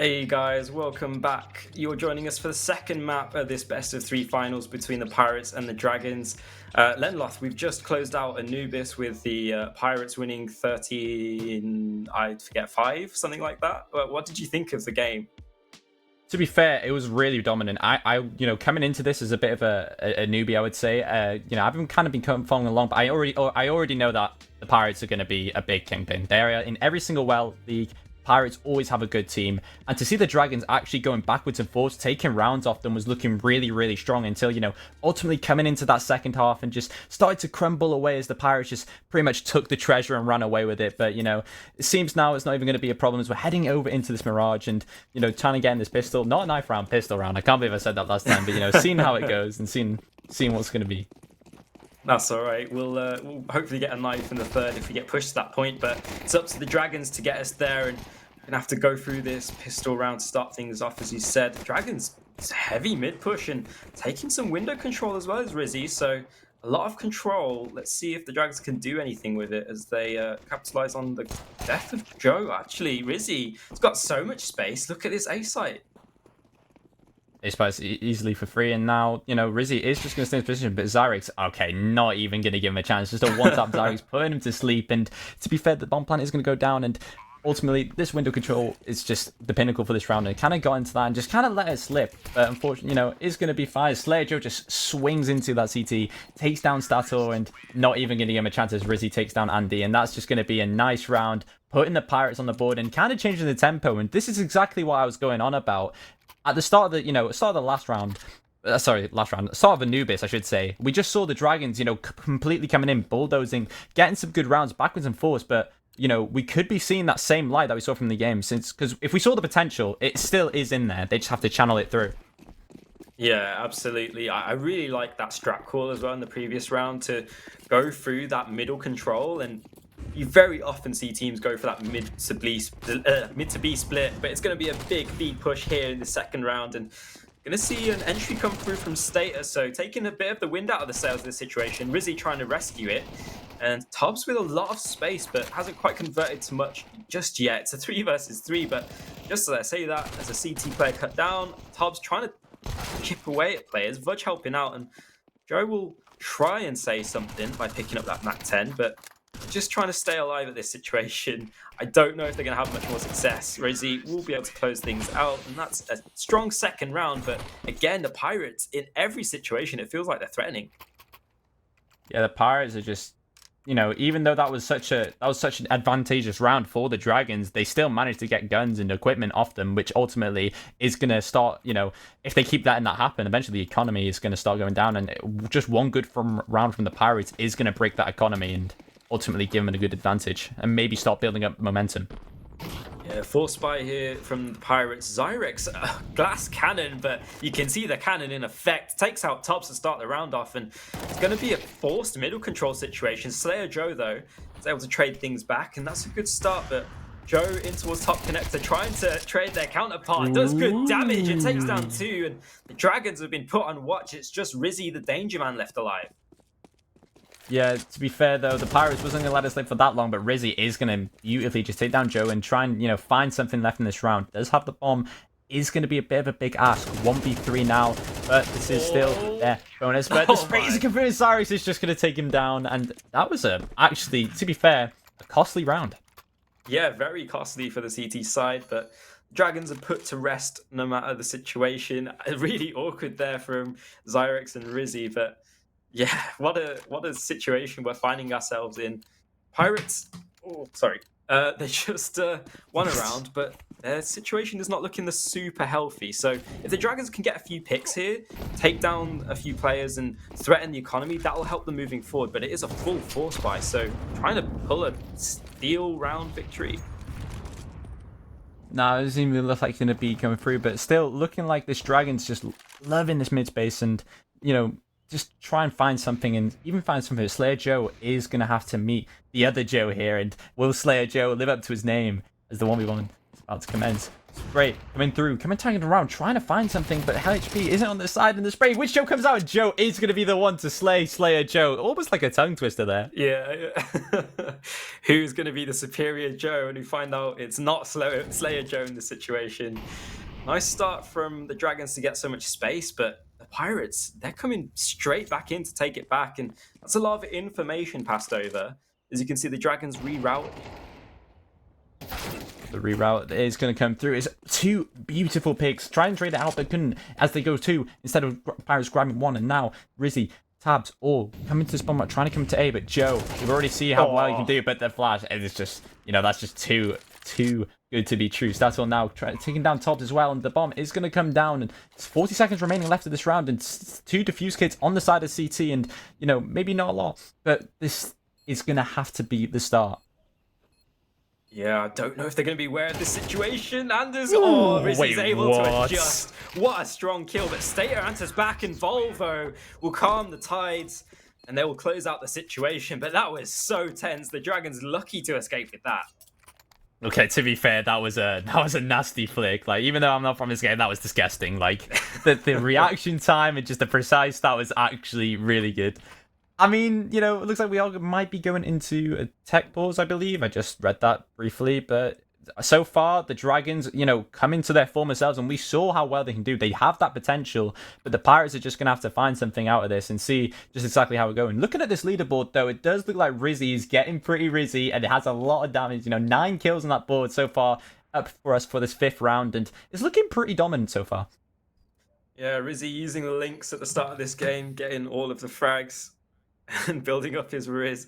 Hey guys, welcome back. You're joining us for the second map of this best of three finals between the Pirates and the Dragons. Lendoth, we've just closed out Anubis with the Pirates winning 13, I forget, 5, something like that. What did you think of the game? To be fair, it was really dominant. I coming into this as a bit of a newbie, I would say. I've been following along, but I already know that the Pirates are going to be a big kingpin. They are in every single Welsh league. Pirates always have a good team, and to see the Dragons actually going backwards and forwards, taking rounds off them, was looking really, really strong until, ultimately coming into that second half and just started to crumble away as the Pirates just pretty much took the treasure and ran away with it. But, it seems now it's not even going to be a problem as we're heading over into this Mirage and, trying to get in this pistol, not a knife round, pistol round. I can't believe I said that last time, but, seeing how it goes and seeing what's going to be. That's all right. We'll hopefully get a knife in the third if we get pushed to that point, but it's up to the Dragons to get us there, and we're going to have to go through this pistol round to start things off, as you said. Dragons, it's a heavy mid push and taking some window control as well as Rizzy, so a lot of control. Let's see if the Dragons can do anything with it as they capitalize on the death of Joe. Actually, Rizzy has got so much space. Look at this A site. It's easily for free, and now, Rizzy is just going to stay in his position, but Zyrex, okay, not even going to give him a chance. Just a one-tap Zyrex, putting him to sleep, and to be fair, the bomb plant is going to go down, and ultimately, this window control is just the pinnacle for this round, and kind of got into that and just kind of let it slip, but unfortunately, it's going to be fine. Slayer Joe just swings into that CT, takes down Stator, and not even going to give him a chance as Rizzy takes down Andy, and that's just going to be a nice round, putting the Pirates on the board and kind of changing the tempo, and this is exactly what I was going on about. At the start of the last round, start of Anubis, I should say, we just saw the Dragons, completely coming in, bulldozing, getting some good rounds backwards and forwards, but, we could be seeing that same light that we saw from the game, because if we saw the potential, it still is in there. They just have to channel it through. Yeah, absolutely. I really like that strat call as well in the previous round to go through that middle control, and you very often see teams go for that mid to B split, but it's going to be a big feed push here in the second round, and going to see an entry come through from Status, so taking a bit of the wind out of the sails of this situation. Rizzy trying to rescue it, and Tubbs with a lot of space, but hasn't quite converted to much just yet. It's a 3 versus 3, but just as I say that, as a CT player cut down, Tubbs trying to chip away at players, Vudge helping out, and Joe will try and say something by picking up that Mac 10, but just trying to stay alive at this situation. I don't know if they're going to have much more success. Rizzy will be able to close things out, and that's a strong second round, but again, the Pirates, in every situation, it feels like they're threatening. Yeah, the Pirates are just, even though that was such an advantageous round for the Dragons, they still managed to get guns and equipment off them, which ultimately is going to start, if they keep letting that happen, eventually the economy is going to start going down, and just one good round from the Pirates is going to break that economy and ultimately give them a good advantage and maybe start building up momentum. Yeah, force spy here from the Pirates. Zyrex, glass cannon, but you can see the cannon in effect. Takes out Tubbs to start the round off, and it's going to be a forced middle control situation. Slayer Joe, though, is able to trade things back, and that's a good start, but Joe in towards top connector, trying to trade their counterpart. Does good damage and takes down 2, and the Dragons have been put on watch. It's just Rizzy, the danger man, left alive. Yeah, to be fair, though, the Pirates wasn't going to let us live for that long, but Rizzy is going to beautifully just take down Joe and try and, find something left in this round. Does have the bomb, is going to be a bit of a big ask. 1v3 now, but this is still their bonus. But the spray is confirmed. Cyrus is just going to take him down, and that was, actually, to be fair, a costly round. Yeah, very costly for the CT side, but Dragons are put to rest no matter the situation. Really awkward there from Zyrex and Rizzy, but yeah, what a situation we're finding ourselves in. Pirates, they just won a round, but their situation is not looking the super healthy. So if the Dragons can get a few picks here, take down a few players and threaten the economy, that will help them moving forward. But it is a full force buy, so trying to pull a steal round victory. No, it doesn't even look like it's going to be coming through, but still looking like this Dragon's just loving this mid space and, just try and find something, and even find something. Slayer Joe is going to have to meet the other Joe here, and will Slayer Joe live up to his name as the 1v1? It's about to commence. Spray coming through, tagging around, trying to find something, but HP isn't on the side in the spray. Which Joe comes out? And Joe is going to be the one to slay Slayer Joe. Almost like a tongue twister there. Yeah. Who's going to be the superior Joe? And we find out it's not Slayer Joe in this situation. Nice start from the Dragons to get so much space, but the Pirates, they're coming straight back in to take it back. And that's a lot of information passed over. As you can see, the Dragons reroute. The reroute is going to come through. It's two beautiful picks. Try and trade it out, but couldn't as they go two instead of Pirates grabbing one. And now Rizzy, Tabs, all coming to the spawn, trying to come to A. But Joe, we've already see how well you can do. But the flash, it's just, that's just too good to be true. Statul now taking down Tobbs as well, and the bomb is going to come down. And it's 40 seconds remaining left of this round, and two defuse kits on the side of CT, and maybe not a lot, but this is going to have to be the start. Yeah, I don't know if they're going to be aware of this situation. Anders, Rizzy's able to adjust. What a strong kill, but Stater answers back, and Volvo will calm the tides, and they will close out the situation. But that was so tense. The Dragons lucky to escape with that. Okay, to be fair, that was a nasty flick. Like, even though I'm not from this game, that was disgusting. Like, the reaction time and just the precise, that was actually really good. I mean, it looks like we all might be going into a tech pause, I believe. I just read that briefly, but so far, the Dragons, come into their former selves, and we saw how well they can do. They have that potential, but the Pirates are just going to have to find something out of this and see just exactly how we're going. Looking at this leaderboard, though, it does look like Rizzy is getting pretty Rizzy, and it has a lot of damage. 9 kills on that board so far up for us for this 5th round, and it's looking pretty dominant so far. Yeah, Rizzy using the links at the start of this game, getting all of the frags and building up his Riz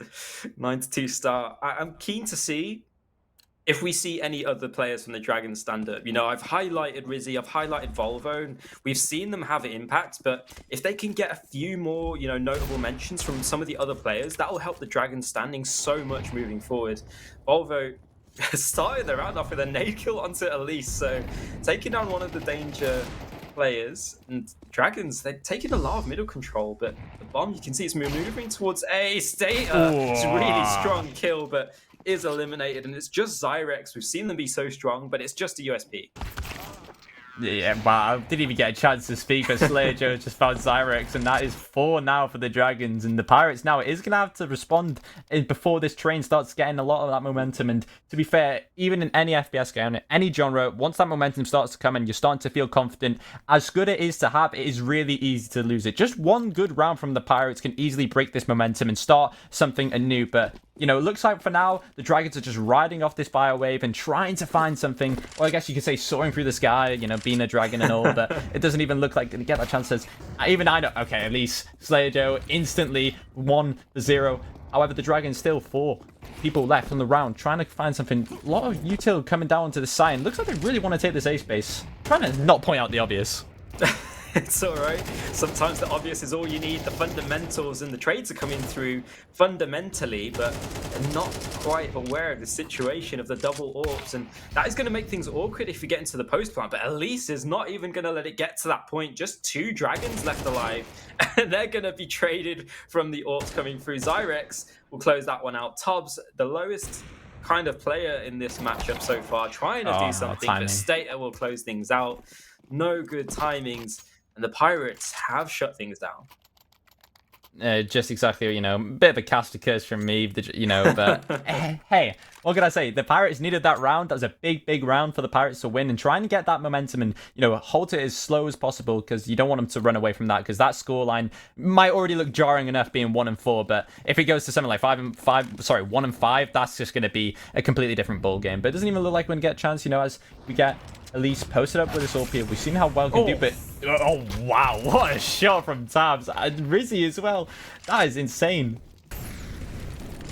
9-2 start. I'm keen to see if we see any other players from the Dragons stand up. I've highlighted Rizzy, I've highlighted Volvo, and we've seen them have an impact, but if they can get a few more, notable mentions from some of the other players, that will help the Dragons standing so much moving forward. Volvo started the round off with a nade kill onto Elise, so taking down one of the danger players, and Dragons, they're taking a lot of middle control, but the bomb, you can see it's moving towards A. Stater. It's a really strong kill, but is eliminated, and it's just Zyrex. We've seen them be so strong, but it's just a USP. Yeah, wow, I didn't even get a chance to speak, but Slayer Joe just found Zyrex, and that is 4 now for the Dragons. And the Pirates now is going to have to respond before this train starts getting a lot of that momentum. And to be fair, even in any FPS game, any genre, once that momentum starts to come and you're starting to feel confident, as good it is to have, it is really easy to lose it. Just one good round from the Pirates can easily break this momentum and start something anew. But it looks like for now, the Dragons are just riding off this fire wave and trying to find something, or I guess you could say soaring through the sky, being a dragon and all, but it doesn't even look like they get that chance. Even I know, okay, at least Slayer Joe instantly 1-0. However, the Dragons still 4 people left on the round, trying to find something. A lot of util coming down to the side. Looks like they really want to take this A space. Trying to not point out the obvious. It's all right. Sometimes the obvious is all you need. The fundamentals and the trades are coming through fundamentally, but they're not quite aware of the situation of the double orbs, and that is going to make things awkward if you get into the post plant. But Elise is not even going to let it get to that point. Just 2 Dragons left alive, and they're going to be traded from the orbs coming through. Zyrex will close that one out. Tobbs, the lowest kind of player in this matchup so far, trying to do something, but Stater will close things out. No good timings. And the Pirates have shut things down. Just exactly, bit of a cast of curse from me, but hey, what can I say? The Pirates needed that round. That was a big round for the Pirates to win, and trying to get that momentum and, hold it as slow as possible, because you don't want them to run away from that, because that scoreline might already look jarring enough being 1-4, but if it goes to something like 1-5, that's just going to be a completely different ball game. But it doesn't even look like we're going to get a chance, as we get Elise posted up with this AWP. We've seen how well can do, but oh wow, what a shot from Tabs and Rizzy as well. That is insane.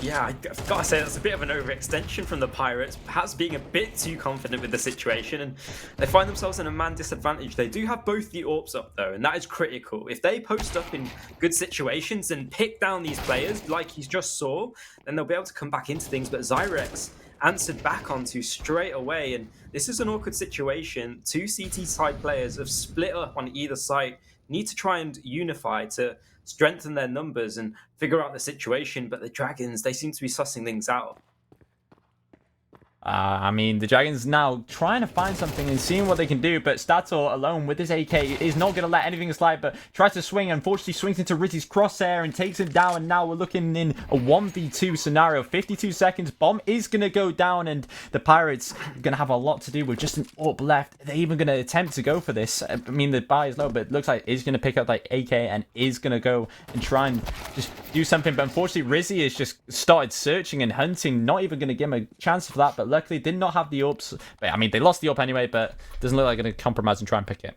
Yeah, I've got to say that's a bit of an overextension from the Pirates, perhaps being a bit too confident with the situation, and they find themselves in a man disadvantage. They do have both the AWPs up though, and that is critical. If they post up in good situations and pick down these players like he's just saw, then they'll be able to come back into things. But Zyrex answered back onto straight away, and this is an awkward situation. 2 CT side players have split up on either side, need to try and unify to strengthen their numbers and figure out the situation, but the Dragons, they seem to be sussing things out. I mean, the Dragons now trying to find something and seeing what they can do, but Stator alone with his AK is not going to let anything slide, but tries to swing. Unfortunately, swings into Rizzy's crosshair and takes him down, and now we're looking in a 1v2 scenario. 52 seconds, bomb is going to go down, and the Pirates are going to have a lot to do with just an up left. They're even going to attempt to go for this. I mean, the buy is low, but it looks like he's going to pick up like AK and is going to go and try and just do something, but unfortunately, Rizzy has just started searching and hunting, not even going to give him a chance for that, but luckily did not have the ups. But I mean, they lost the up anyway, but doesn't look like they're going to compromise and try and pick it.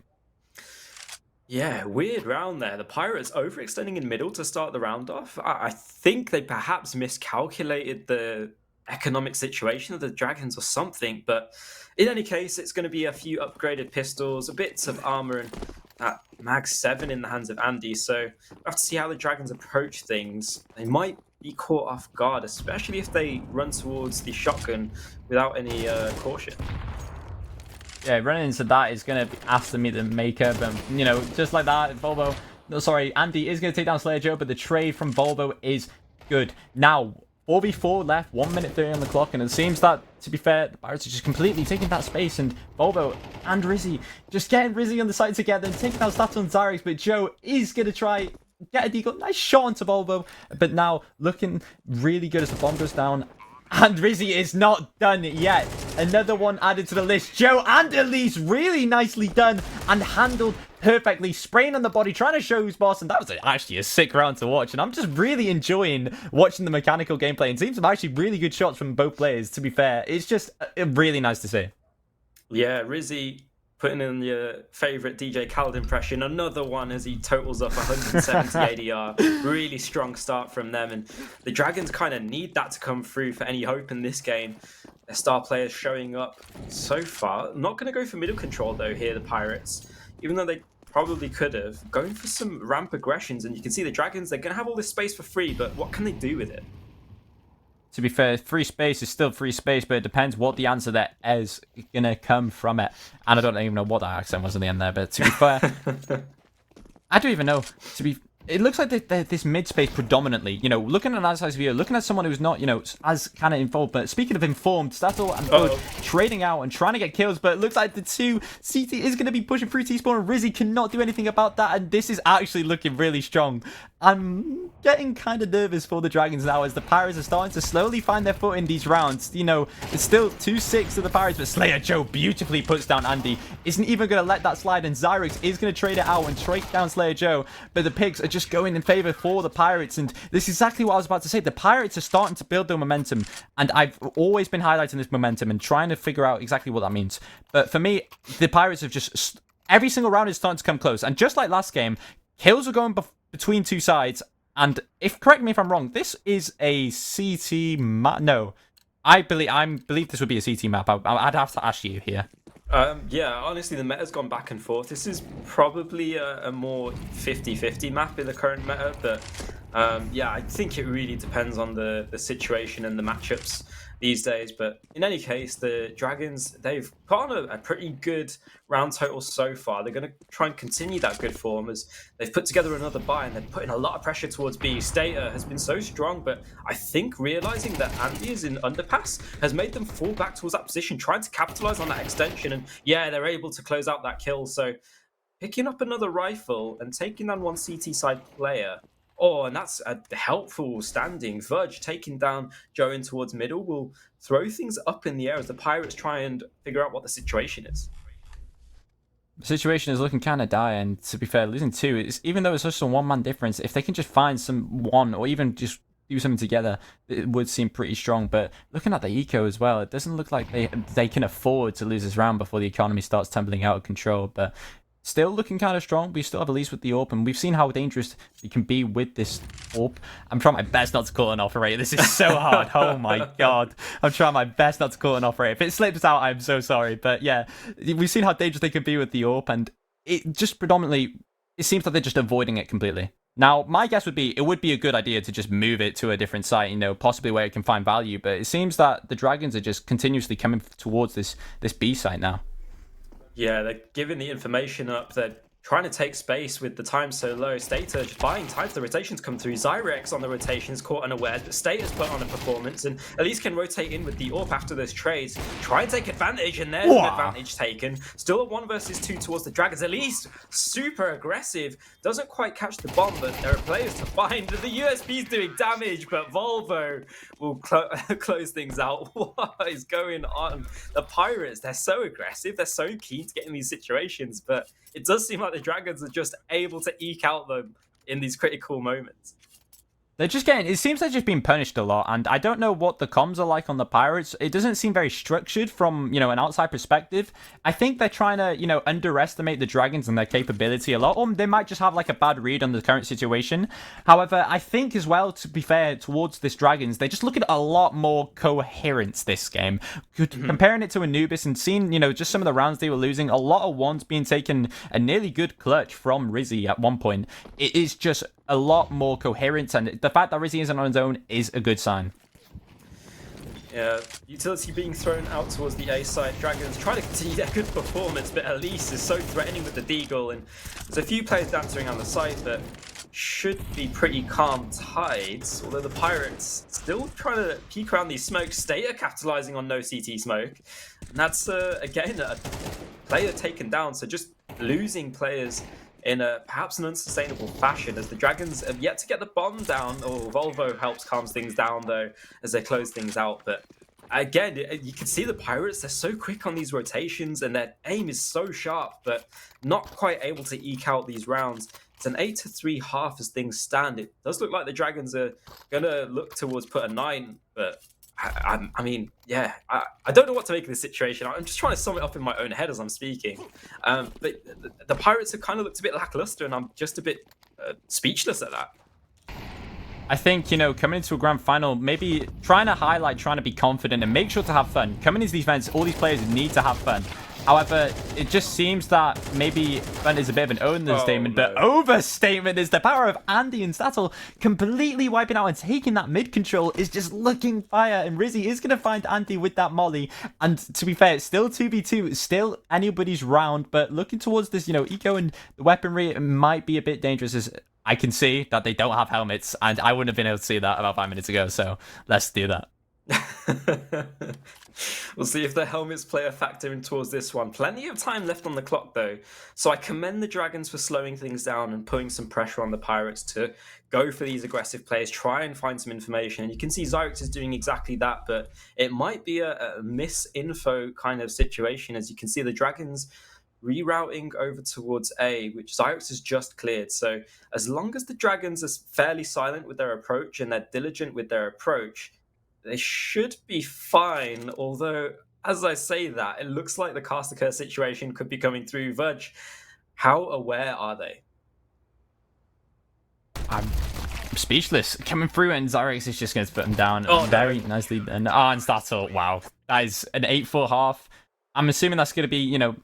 Yeah, weird round there. The Pirates overextending in middle to start the round off. I think they perhaps miscalculated the economic situation of the Dragons or something, but in any case, it's going to be a few upgraded pistols, a bits of armor, and that Mag 7 in the hands of Andy. So we'll have to see how the Dragons approach things. They might be caught off guard, especially if they run towards the shotgun without any caution. Yeah, running into that is going to ask them to make up, and just like that, Andy is going to take down Slayer Joe, but the trade from Volvo is good. Now, 4v4 left, 1 minute 30 on the clock, and it seems that, to be fair, the Pirates are just completely taking that space, and Volvo and Rizzy just getting Rizzy on the side together and taking down Status and Zyrex, but Joe is going to try get a deagle. Nice shot onto Volvo, but now looking really good as the bomb goes down. And Rizzy is not done yet. Another one added to the list. Joe and Elise really nicely done and handled perfectly. Spraying on the body, trying to show who's boss. And that was actually a sick round to watch. And I'm just really enjoying watching the mechanical gameplay. And seeing some actually really good shots from both players, to be fair. It's just really nice to see. Yeah, Rizzy putting in your favourite DJ Khaled impression. Another one as he totals up 170 ADR. Really strong start from them. And the Dragons kind of need that to come through for any hope in this game. Their star players showing up so far. Not going to go for middle control, though, here, the Pirates. Even though they probably could have. Going for some ramp aggressions. And you can see the Dragons, they're going to have all this space for free, but what can they do with it? To be fair, free space is still free space, but it depends what the answer there is going to come from it. And I don't even know what that accent was in the end there, but to be fair, I don't even know. It looks like this mid space predominantly, looking at an outside view, looking at someone who's not, as kind of involved. But speaking of informed, Stato and Bud trading out and trying to get kills, but it looks like the two CT is going to be pushing through T-spawn, and Rizzy cannot do anything about that, and this is actually looking really strong. I'm getting kind of nervous for the Dragons now as the Pirates are starting to slowly find their foot in these rounds. It's still 2-6 to the Pirates, but Slayer Joe beautifully puts down Andy. Isn't even going to let that slide, and Zyrex is going to trade it out and trade down Slayer Joe, but the Pigs are just going in favor for the Pirates, and this is exactly what I was about to say. The Pirates are starting to build their momentum, and I've always been highlighting this momentum and trying to figure out exactly what that means. But for me, the Pirates have just... Every single round is starting to come close, and just like last game, kills are going between two sides, and correct me if I'm wrong, this is a CT map. No, I believe this would be a CT map. I'd have to ask you here. Yeah, honestly, the meta's gone back and forth. This is probably a more 50-50 map in the current meta, but yeah, I think it really depends on the situation and the matchups these days. But in any case, the Dragons, they've put on a pretty good round total so far. They're going to try and continue that good form as they've put together another buy, and they're putting a lot of pressure towards B. Stater has been so strong, but I think realizing that Andy is in underpass has made them fall back towards that position, trying to capitalize on that extension, and yeah, they're able to close out that kill. So picking up another rifle and taking down one CT side player. Oh, and that's a helpful standing. Verge taking down Joe in towards middle will throw things up in the air as the Pirates try and figure out what the situation is. The situation is looking kind of dire, and to be fair, losing two, even though it's just a one-man difference, if they can just find someone or even just do something together, it would seem pretty strong. But looking at the eco as well, it doesn't look like they can afford to lose this round before the economy starts tumbling out of control. But still looking kind of strong. We still have Elise with the AWP, and we've seen how dangerous it can be with this AWP. I'm trying my best not to call an offer rate. This is so hard. Oh my god. I'm trying my best not to call an offer rate. If it slips out, I'm so sorry. But yeah, we've seen how dangerous they can be with the AWP, and it just predominantly, it seems like they're just avoiding it completely. Now, my guess would be, it would be a good idea to just move it to a different site, possibly where it can find value. But it seems that the Dragons are just continuously coming towards this B site now. Yeah, they're giving the information up. They're trying to take space with the time so low. Stater just buying time for the rotations come through. Zyrex on the rotations, caught unaware. Stater's put on a performance and at least can rotate in with the AWP after those trades. Try and take advantage, and there's an advantage taken. Still a 1 versus 2 towards the Dragons. At least super aggressive. Doesn't quite catch the bomb, but there are players to find. The USB's doing damage, but Volvo will close things out. What is going on? The Pirates, they're so aggressive. They're so keen to get in these situations, but it does seem like the Dragons are just able to eke out them in these critical moments. They're just getting, it seems they're just being punished a lot, and I don't know what the comms are like on the Pirates. It doesn't seem very structured from, you know, an outside perspective. I think they're trying to, you know, underestimate the Dragons and their capability a lot, or they might just have like a bad read on the current situation. However, I think as well, to be fair, towards this Dragons, they just look at a lot more coherence this game. Comparing it to Anubis and seeing, you know, just some of the rounds they were losing, a lot of ones being taken, a nearly good clutch from Rizzy at one point. It is just a lot more coherent, and the fact that Rizzy isn't on his own is a good sign. Yeah, utility being thrown out towards the A side. Dragons trying to continue their good performance, but Elise is so threatening with the Deagle, and there's a few players dancing around the site that should be pretty calm tides, although the Pirates still trying to peek around these smokes. Stater capitalizing on no CT smoke, and that's again a player taken down, so just losing players in a perhaps an unsustainable fashion, as the Dragons have yet to get the bomb down. Volvo helps calms things down though as they close things out. But again, you can see the Pirates, they're so quick on these rotations and their aim is so sharp, but not quite able to eke out these rounds. It's an 8-3 half as things stand. It does look like the Dragons are going to look towards put a 9, but I mean, yeah, I don't know what to make of this situation. I'm just trying to sum it up in my own head as I'm speaking. But the Pirates have kind of looked a bit lackluster, and I'm just a bit speechless at that. I think, you know, coming into a grand final, maybe trying to be confident and make sure to have fun. Coming into these events, all these players need to have fun. However, it just seems that maybe fun is a bit of an understatement, but overstatement is the power of Andy and Statel completely wiping out and taking that mid control is just looking fire. And Rizzy is going to find Andy with that molly. And to be fair, it's still 2v2, it's still anybody's round, but looking towards this, you know, eco and the weaponry, it might be a bit dangerous, as I can see that they don't have helmets, and I wouldn't have been able to see that about 5 minutes ago, so let's do that. We'll see if the helmets play a factor in towards this one. Plenty of time left on the clock though, so I commend the Dragons for slowing things down and putting some pressure on the Pirates to go for these aggressive players, try and find some information. And you can see Zyrex is doing exactly that, but it might be a misinfo kind of situation, as you can see the Dragons rerouting over towards A, which Zyrex has just cleared. So as long as the Dragons are fairly silent with their approach and they're diligent with their approach, they should be fine. Although, as I say that, it looks like the caster curse situation could be coming through. Verge, how aware are they? I'm speechless. Coming through, and Zyrex is just going to put him down very nicely. And Statel, wow. That is an 8-4 half. I'm assuming that's going to be, you know,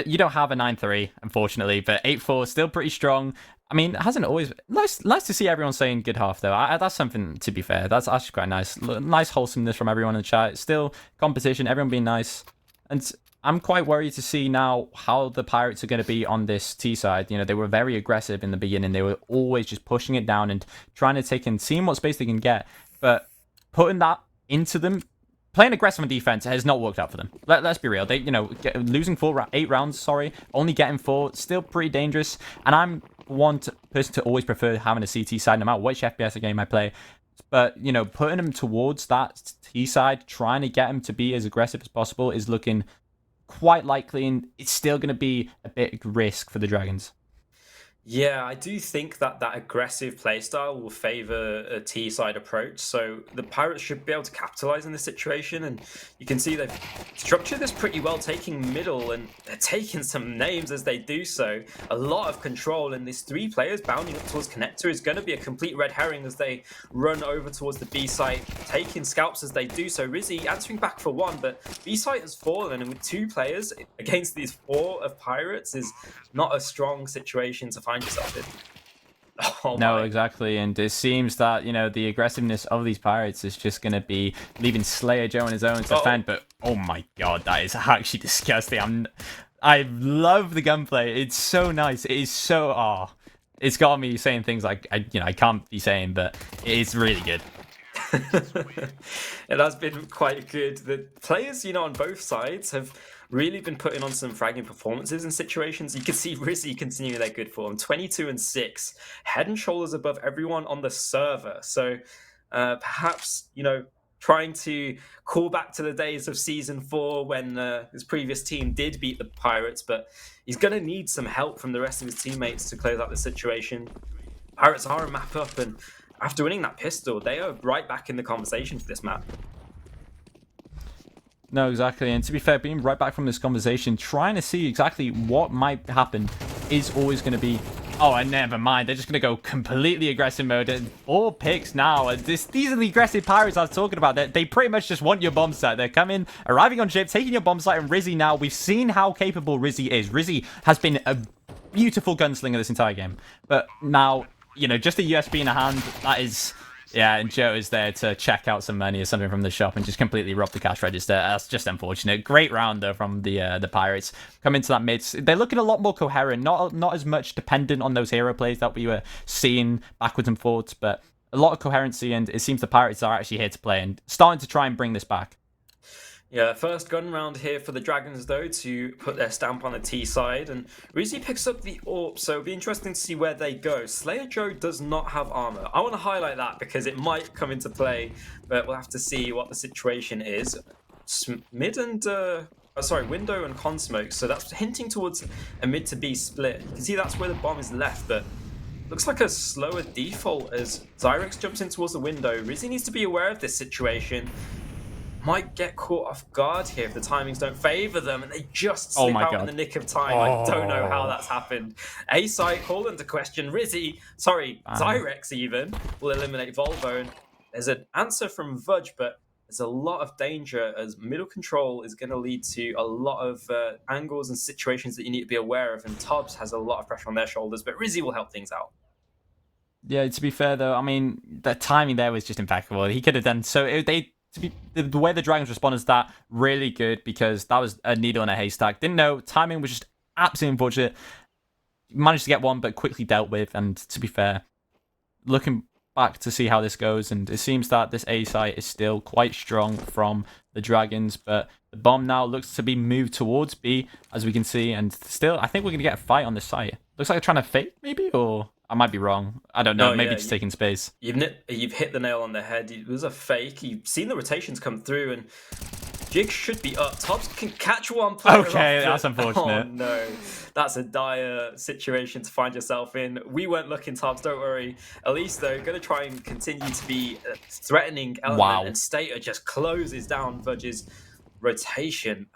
you don't have a 9-3, unfortunately, but 8-4 still pretty strong. I mean, it hasn't always... Nice to see everyone saying good half, though. That's something, to be fair. That's actually quite nice. Nice wholesomeness from everyone in the chat. Still competition, everyone being nice. And I'm quite worried to see now how the Pirates are going to be on this T side. You know, they were very aggressive in the beginning. They were always just pushing it down and trying to take and seeing what space they can get. But putting that into them, playing aggressive on defense has not worked out for them. Let's be real. They, you know, losing 8 rounds, only getting 4, still pretty dangerous. And I'm one person to always prefer having a CT side, no matter which FPS game I play. But, you know, putting them towards that T side, trying to get them to be as aggressive as possible is looking quite likely, and it's still going to be a big risk for the Dragons. Yeah, I do think that aggressive playstyle will favour a T-side approach, so the Pirates should be able to capitalise in this situation, and you can see they've structured this pretty well, taking middle, and they're taking some names as they do so. A lot of control, and these 3 players bounding up towards Connector is going to be a complete red herring as they run over towards the B site, taking scalps as they do so. Rizzy answering back for 1, but B site has fallen, and with 2 players against these 4 of Pirates is not a strong situation to find yourself in. No, exactly. And it seems that, you know, the aggressiveness of these Pirates is just going to be leaving Slayer Joe on his own to defend. But, oh my god, that is actually disgusting. I love the gunplay. It's so nice. It is so it's got me saying things like I can't be saying, but it's really good. It has been quite good. The players, on both sides have really been putting on some fragging performances in situations. You can see Rizzy continuing their good form, 22-6, head and shoulders above everyone on the server. So perhaps, trying to call back to the days of Season 4 when his previous team did beat the Pirates, but he's going to need some help from the rest of his teammates to close out the situation. Pirates are a map up, and after winning that pistol, they are right back in the conversation for this map. No, exactly. And to be fair, being right back from this conversation, trying to see exactly what might happen is always going to be... Oh, and never mind. They're just going to go completely aggressive mode. And 4 picks now. And these are the aggressive Pirates I was talking about. They pretty much just want your bomb site. They're coming, arriving on ship, taking your bomb site. And Rizzy now, we've seen how capable Rizzy is. Rizzy has been a beautiful gunslinger this entire game. But now, just a USB in a hand, that is... Yeah, and Joe is there to check out some money or something from the shop and just completely rob the cash register. That's just unfortunate. Great round, though, from the Pirates. Come into that mid. They're looking a lot more coherent, not as much dependent on those hero plays that we were seeing backwards and forwards, but a lot of coherency, and it seems the Pirates are actually here to play and starting to try and bring this back. Yeah, first gun round here for the Dragons, though, to put their stamp on the T side. And Rizzy picks up the AWP, so it'll be interesting to see where they go. Slayer Joe does not have armor. I want to highlight that because it might come into play, but we'll have to see what the situation is. Mid and... window and con smoke, so that's hinting towards a mid to B split. You can see that's where the bomb is left, but looks like a slower default as Zyrex jumps in towards the window. Rizzy needs to be aware of this situation. Might get caught off guard here if the timings don't favor them, and they just slip out in the nick of time. I don't know how that's happened. A site called into question. Zyrex even will eliminate Volvo. And there's an answer from Vudge, but there's a lot of danger as middle control is going to lead to a lot of angles and situations that you need to be aware of. And Tobbs has a lot of pressure on their shoulders, but Rizzy will help things out. Yeah, to be fair though, I mean the timing there was just impeccable. He could have done so. The way the Dragons responded is that really good because that was a needle in a haystack. Didn't know. Timing was just absolutely unfortunate. Managed to get one, but quickly dealt with. And to be fair, looking back to see how this goes, and it seems that this A site is still quite strong from the Dragons, but the bomb now looks to be moved towards B, as we can see. And still, I think we're going to get a fight on this site. Looks like they're trying to fake, maybe, or... I might be wrong. I don't know. Maybe just taking space. You've hit the nail on the head. It was a fake. You've seen the rotations come through, and Jig should be up. Tobbs can catch one player. Okay, that's unfortunate. Oh no, that's a dire situation to find yourself in. We weren't looking, Tobbs. Don't worry. At least though, going to try and continue to be a threatening element. Wow. And Stater just closes down Vudge's rotation.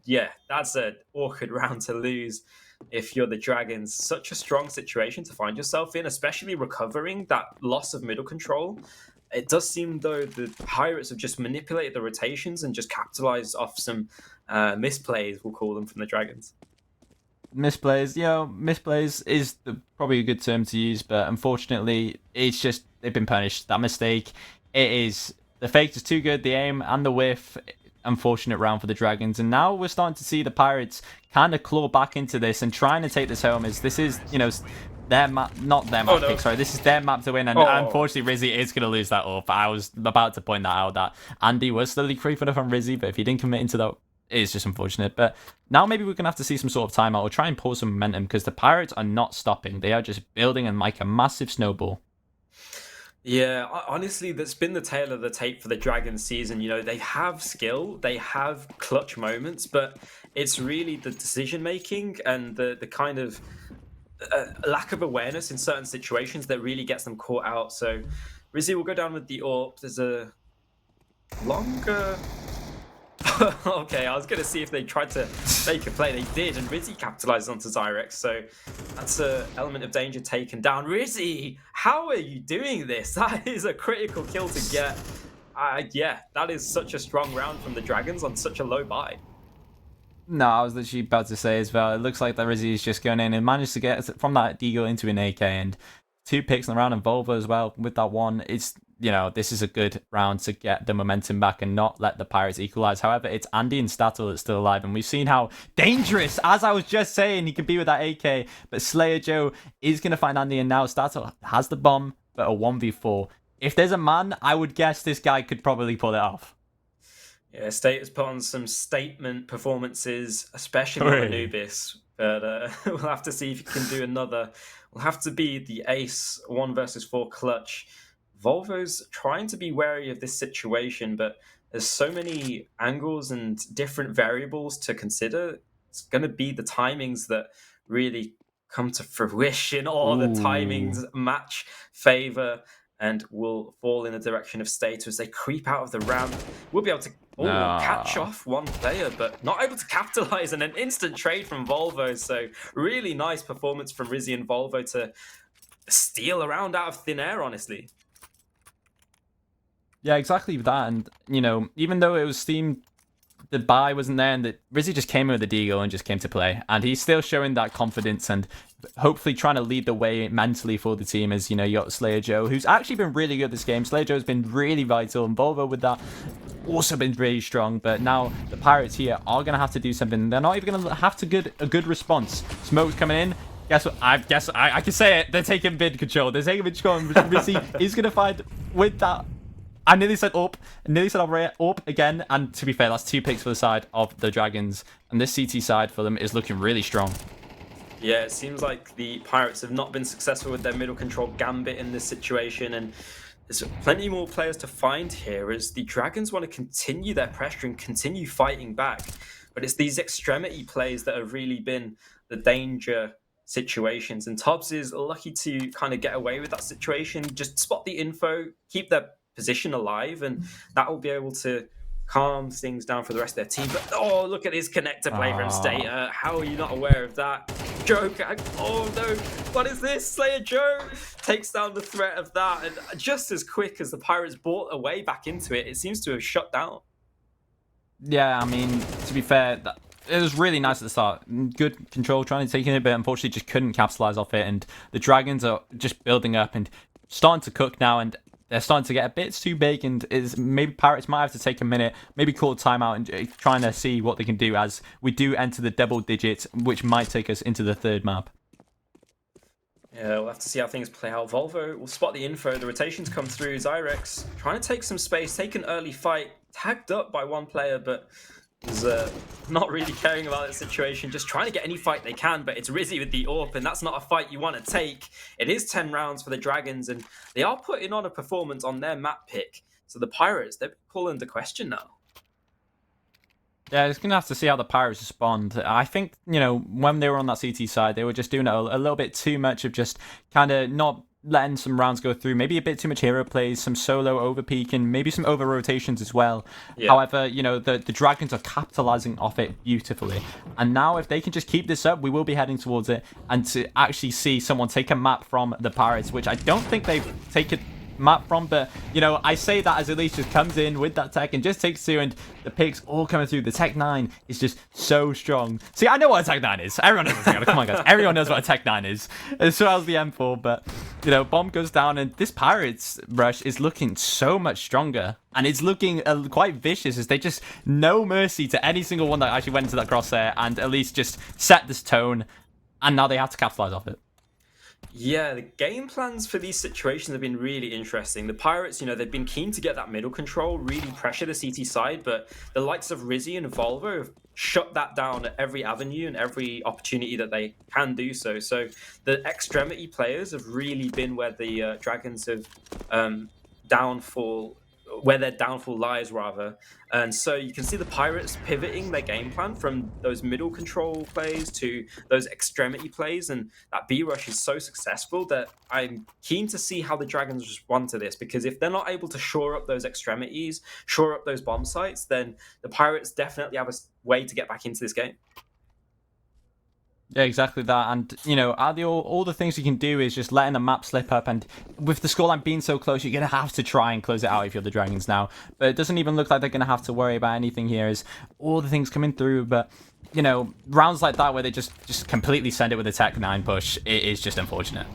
Yeah, that's an awkward round to lose. If you're the Dragons, such a strong situation to find yourself in, especially recovering that loss of middle control. It does seem, though, the Pirates have just manipulated the rotations and just capitalized off some misplays, we'll call them, from the Dragons. Misplays, misplays is probably a good term to use, but unfortunately, it's just they've been punished. That mistake, it is the fake is too good, the aim and the whiff. Unfortunate round for the Dragons, and now we're starting to see the Pirates kind of claw back into this and trying to take this home. As this is, their map, not their map pick, sorry, this is their map to win, and unfortunately Rizzy is going to lose that up. I was about to point that out, that Andy was slowly creeping up on Rizzy, but if he didn't commit into that, it's just unfortunate. But now maybe we're going to have to see some sort of timeout or try and pull some momentum, because the Pirates are not stopping. They are just building and like a massive snowball. Yeah, honestly, that's been the tale of the tape for the Dragons season. They have skill, they have clutch moments, but it's really the decision-making and the kind of lack of awareness in certain situations that really gets them caught out. So Rizzy will go down with the AWP. There's a longer... Okay, I was going to see if they tried to make a play. They did, and Rizzy capitalized onto Zyrex, so that's an element of danger taken down. Rizzy, how are you doing this? That is a critical kill to get. Yeah, that is such a strong round from the Dragons on such a low buy. No, I was literally about to say as well. It looks like that Rizzy is just going in and managed to get from that Deagle into an AK, and 2 picks in the round, and Volvo as well with that one. It's this is a good round to get the momentum back and not let the Pirates equalize. However, it's Andy and Statel that's still alive, and we've seen how dangerous, as I was just saying, he can be with that AK. But Slayer Joe is going to find Andy, and now Statel has the bomb, but a 1v4. If there's a man, I would guess this guy could probably pull it off. Yeah, State has put on some statement performances, especially on Anubis. But we'll have to see if he can do another. Will have to be the ace 1 versus 4 clutch. Volvo's trying to be wary of this situation, but there's so many angles and different variables to consider. It's going to be the timings that really come to fruition, or the timings match favor and will fall in the direction of State as they creep out of the ramp. We'll be able to catch off one player, but not able to capitalize on an instant trade from Volvo. So really nice performance from Rizzy and Volvo to steal around out of thin air, honestly. Yeah, exactly that. And, even though it was Steam, the buy wasn't there, and Rizzy just came in with the Deagle and just came to play. And he's still showing that confidence and hopefully trying to lead the way mentally for the team, as, you got Slayer Joe, who's actually been really good this game. Slayer Joe's been really vital, and Volvo with that also been really strong. But now the Pirates here are going to have to do something. They're not even going to have to get a good response. Smoke's coming in. Guess what? I can say it. They're taking mid control. They're taking mid control. And Rizzy is going to find with that. I nearly said up. I nearly said operator up again. And to be fair, that's 2 picks for the side of the Dragons. And this CT side for them is looking really strong. Yeah, it seems like the Pirates have not been successful with their middle control gambit in this situation. And there's plenty more players to find here as the Dragons want to continue their pressure and continue fighting back. But it's these extremity plays that have really been the danger situations. And Tobbs is lucky to kind of get away with that situation. Just spot the info, keep their position alive, and that will be able to calm things down for the rest of their team. But look at his connector play from State. How are you not aware of that? Joe, oh no, what is this? Slayer Joe takes down the threat of that, and just as quick as the Pirates bought a way back into it, it seems to have shut down. Yeah, I mean, to be fair, it was really nice at the start. Good control, trying to take it, but unfortunately just couldn't capitalize off it. And the Dragons are just building up and starting to cook now, and they're starting to get a bit too big, and maybe Pirates might have to take a minute, maybe call a timeout and trying to see what they can do as we do enter the double digits, which might take us into the third map. Yeah, we'll have to see how things play out. Volvo will spot the info. The rotations come through. Zyrex trying to take some space, take an early fight, tagged up by one player, but is not really caring about the situation, just trying to get any fight they can. But it's Rizzy with the AWP, and that's not a fight you want to take. It is 10 rounds for the Dragons, and they are putting on a performance on their map pick. So the Pirates, they're calling into question now. Yeah, it's going to have to see how the Pirates respond. I think, when they were on that CT side, they were just doing a little bit too much of just kind of not letting some rounds go through, maybe a bit too much hero plays, some solo over peaking, maybe some over rotations as well. Yeah. However, the Dragons are capitalizing off it beautifully. And now if they can just keep this up, we will be heading towards it, and to actually see someone take a map from the Pirates, which I don't think they've taken map from, but I say that as Elise just comes in with that tech and just takes 2, and the picks all coming through. The Tech 9 is just so strong. See, I know what a Tech 9 is. Everyone knows what a Tech 9 is. Come on, guys. Everyone knows what a Tech 9 is. As well as the M4, but bomb goes down, and this Pirates rush is looking so much stronger, and it's looking quite vicious as they just no mercy to any single one that actually went into that crosshair, and Elise just set this tone, and now they have to capitalize off it. Yeah, the game plans for these situations have been really interesting. The Pirates, they've been keen to get that middle control, really pressure the CT side, but the likes of Rizzy and Volvo have shut that down at every avenue and every opportunity that they can do so. So the extremity players have really been where the Dragons have where their downfall lies, rather. And so you can see the Pirates pivoting their game plan from those middle control plays to those extremity plays, and that B rush is so successful that I'm keen to see how the Dragons respond to this, because if they're not able to shore up those extremities, shore up those bomb sites, then the Pirates definitely have a way to get back into this game. Yeah, exactly that. And, all the things you can do is just letting the map slip up. And with the scoreline being so close, you're going to have to try and close it out if you're the Dragons now. But it doesn't even look like they're going to have to worry about anything here as all the things coming through. But, rounds like that where they just completely send it with a Tech 9 push, it is just unfortunate.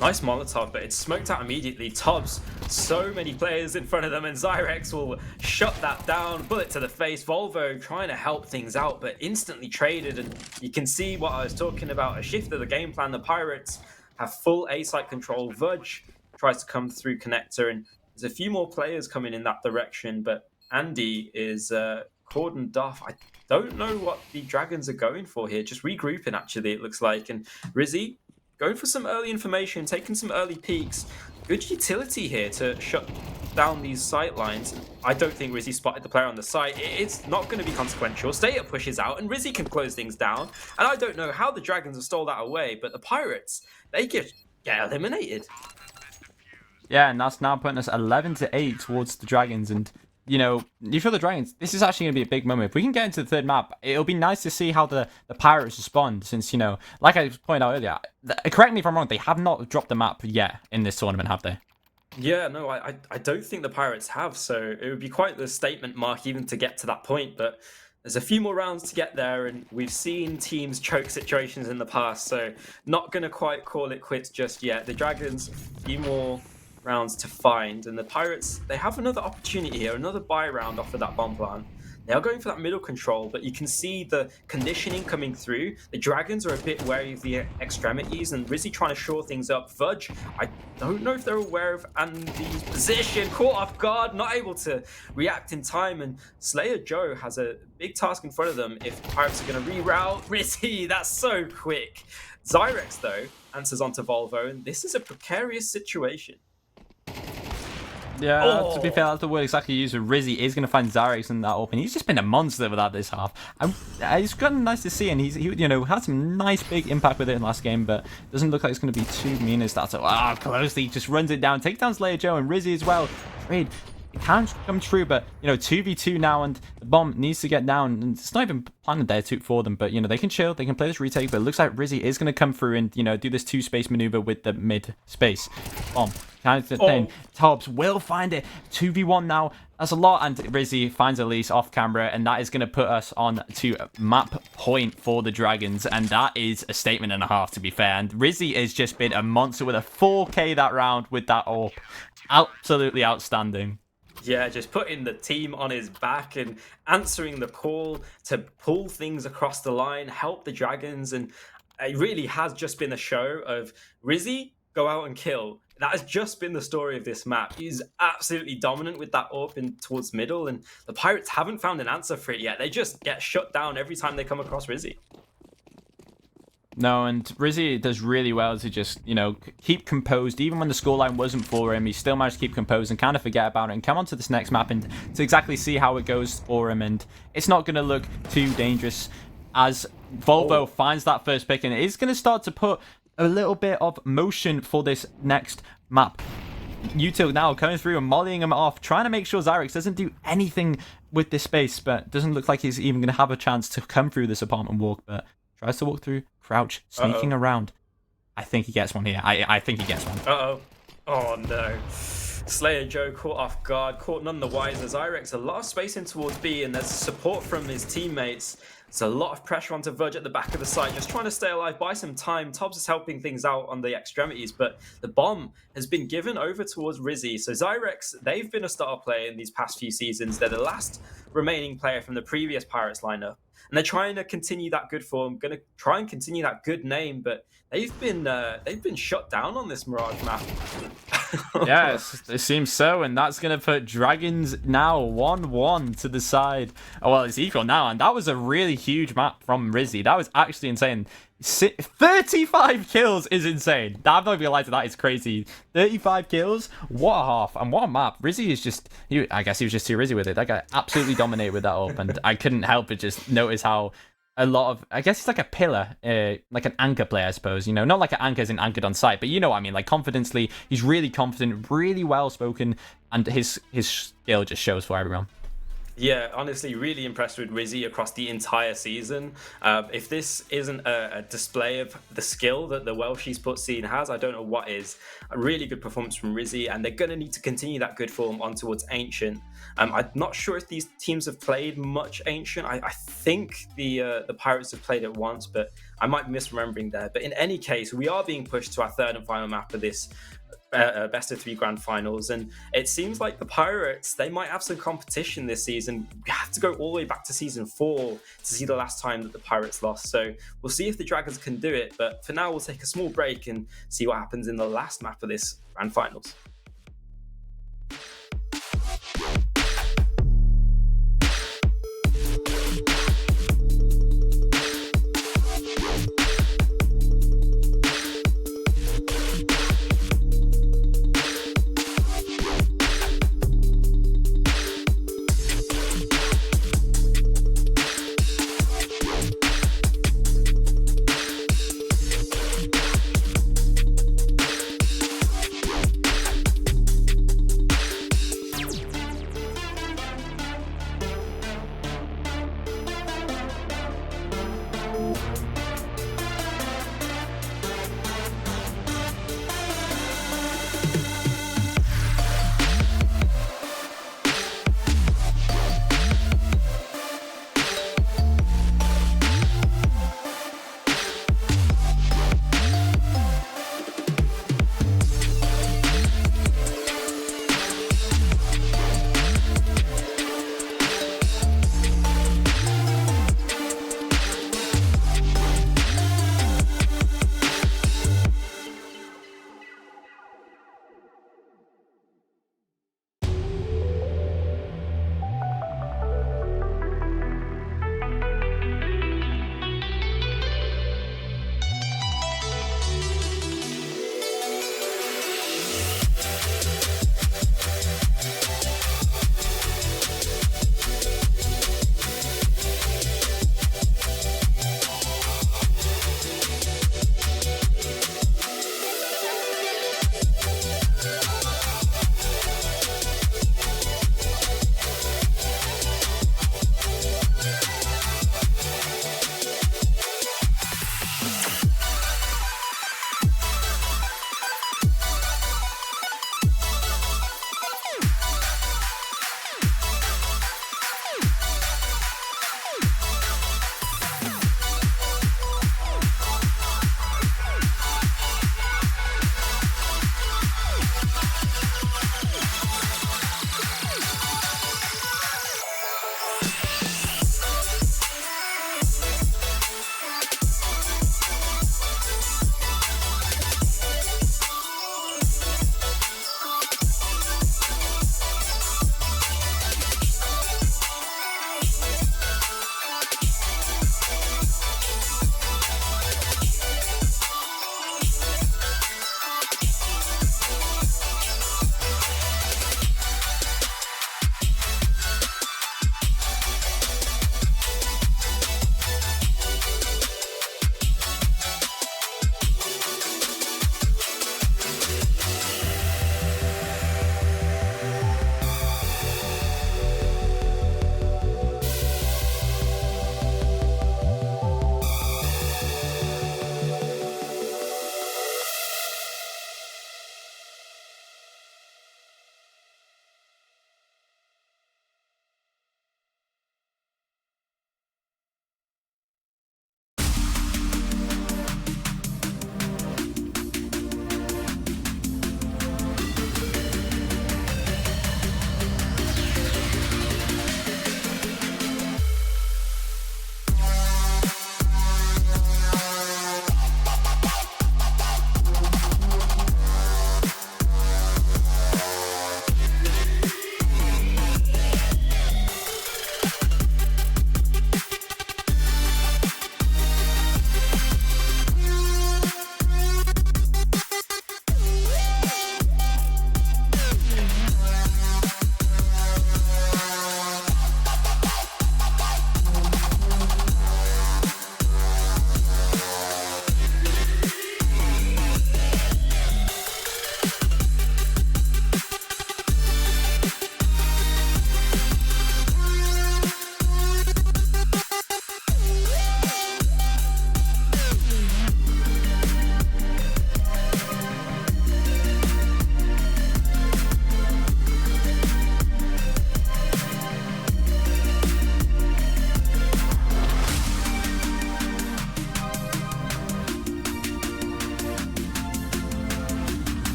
Nice Molotov, but it's smoked out immediately. Tobbs, so many players in front of them, and Zyrex will shut that down. Bullet to the face. Volvo trying to help things out, but instantly traded. And you can see what I was talking about, a shift of the game plan. The Pirates have full A-site control. Vudge tries to come through connector, and there's a few more players coming in that direction, but Andy is cordoned off. I don't know what the Dragons are going for here. Just regrouping, actually, it looks like. And Rizzy going for some early information, taking some early peeks. Good utility here to shut down these sight lines. I don't think Rizzy spotted the player on the site. It's not going to be consequential. Stay-Up pushes out, and Rizzy can close things down. And I don't know how the Dragons have stole that away, but the Pirates, they get eliminated. Yeah, and that's now putting us 11-8 towards the Dragons. And, you know, you feel the Dragons, this is actually going to be a big moment. If we can get into the third map, it'll be nice to see how the Pirates respond. Since, you know, like I pointed out earlier, correct me if I'm wrong, they have not dropped the map yet in this tournament, have they? Yeah, no, I don't think the Pirates have. So it would be quite the statement mark even to get to that point. But there's a few more rounds to get there, and we've seen teams choke situations in the past. So not going to quite call it quits just yet. The Dragons, a few more rounds to find, and the Pirates, they have another opportunity here, another buy round off of that bomb plan. They are going for that middle control, but you can see the conditioning coming through. The Dragons are a bit wary of the extremities, and Rizzy trying to shore things up. Vudge, I don't know if they're aware of Andy's position, caught off guard, not able to react in time, and Slayer Joe has a big task in front of them if the Pirates are going to reroute. Rizzy, that's so quick. Zyrex, though, answers onto Volvo, and this is a precarious situation. Yeah, to be fair, that's the word exactly used. Rizzy is going to find Zyrex in that open. He's just been a monster with that this half. It's gotten nice to see, and he you know, had some nice big impact with it in last game, but doesn't look like it's going to be too mean as that. So, closely just runs it down, takes down Slayer Joe and Rizzy as well. Trade. It can come true, but, you know, 2v2 now, and the bomb needs to get down, and it's not even planned there for them, but, you know, they can chill, they can play this retake, but it looks like Rizzy is going to come through and, you know, do this two-space maneuver with the mid-space. Bomb. Kind of thing. Tobbs will find it. 2v1 now. That's a lot, and Rizzy finds Elise off camera, and that is going to put us on to map point for the Dragons, and that is a statement and a half, to be fair. And Rizzy has just been a monster with a 4K that round with that AWP. Absolutely outstanding. Yeah, just putting the team on his back and answering the call to pull things across the line, help the Dragons, and it really has just been a show of Rizzy, go out and kill. That has just been the story of this map. He's absolutely dominant with that AWP in towards middle, and the Pirates haven't found an answer for it yet. They just get shut down every time they come across Rizzy. No, and Rizzy does really well to just, you know, keep composed. Even when the scoreline wasn't for him, he still managed to keep composed and kind of forget about it and come on to this next map and to exactly see how it goes for him. And it's not going to look too dangerous as Volvo finds that first pick, and it is going to start to put a little bit of motion for this next map. Util now coming through and mollying him off, trying to make sure Zyrex doesn't do anything with this space, but doesn't look like he's even going to have a chance to come through this apartment walk, but tries to walk through, crouch, sneaking around. I think he gets one here. I think he gets one. Oh no. Slayer Joe caught off guard, caught none the wiser. Zyrex a lot of space in towards B, and there's support from his teammates. It's a lot of pressure onto Vudge at the back of the site, just trying to stay alive, buy some time. Tobbs is helping things out on the extremities, but the bomb has been given over towards Rizzy. So Zyrex, they've been a star player in these past few seasons. They're the last remaining player from the previous Pirates lineup, and they're trying to continue that good form, going to try and continue that good name, but they've been shut down on this Mirage map. Yes, it seems so, and that's going to put Dragons now 1-1 to the side. Oh, well, it's equal now, and that was a really huge map from Rizzy. That was actually insane. 35 kills is insane. I'm not even gonna lie to that, it's crazy. 35 kills, what a half, and what a map. Rizzy is just, I guess he was just too Rizzy with it. That guy absolutely dominated with that up, and I couldn't help but just notice how a lot of, I guess he's like a pillar, like an anchor player, I suppose, you know, not like an anchor as in anchored on site, but you know what I mean, like confidently, he's really confident, really well spoken, and his skill just shows for everyone. Yeah, honestly, really impressed with Rizzy across the entire season. If this isn't a display of the skill that the Welsh esports scene has, I don't know what is. A really good performance from Rizzy, and they're going to need to continue that good form on towards Ancient. I'm not sure if these teams have played much Ancient. I think the Pirates have played it once, but I might be misremembering there. But in any case, we are being pushed to our third and final map of this best of three grand finals, and it seems like the Pirates, they might have some competition this season. We have to go all the way back to season 4 to see the last time that the Pirates lost, so we'll see if the Dragons can do it. But for now, we'll take a small break and see what happens in the last map of this grand finals.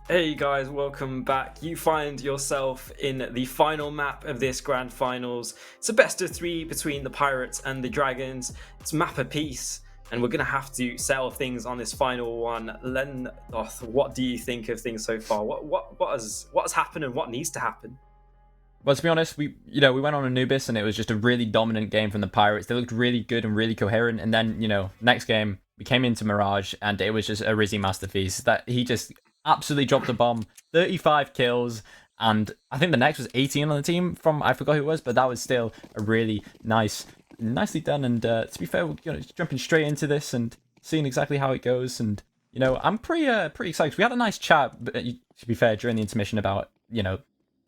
Hey guys, welcome back. You find yourself in the final map of this grand finals. It's a best of three between the Pirates and the Dragons. It's map apiece, and we're gonna have to settle things on this final one. Lendoth, what do you think of things so far? What has happened and what needs to happen? Well, to be honest, we went on Anubis and it was just a really dominant game from the Pirates. They looked really good and really coherent. And then, next game we came into Mirage and it was just a Rizzy masterpiece. That he just absolutely dropped a bomb, 35 kills, and I think the next was 18 on the team from I forgot who it was, but that was still a really nicely done. And to be fair, we're jumping straight into this and seeing exactly how it goes. And I'm pretty excited. We had a nice chat, to be fair, during the intermission about the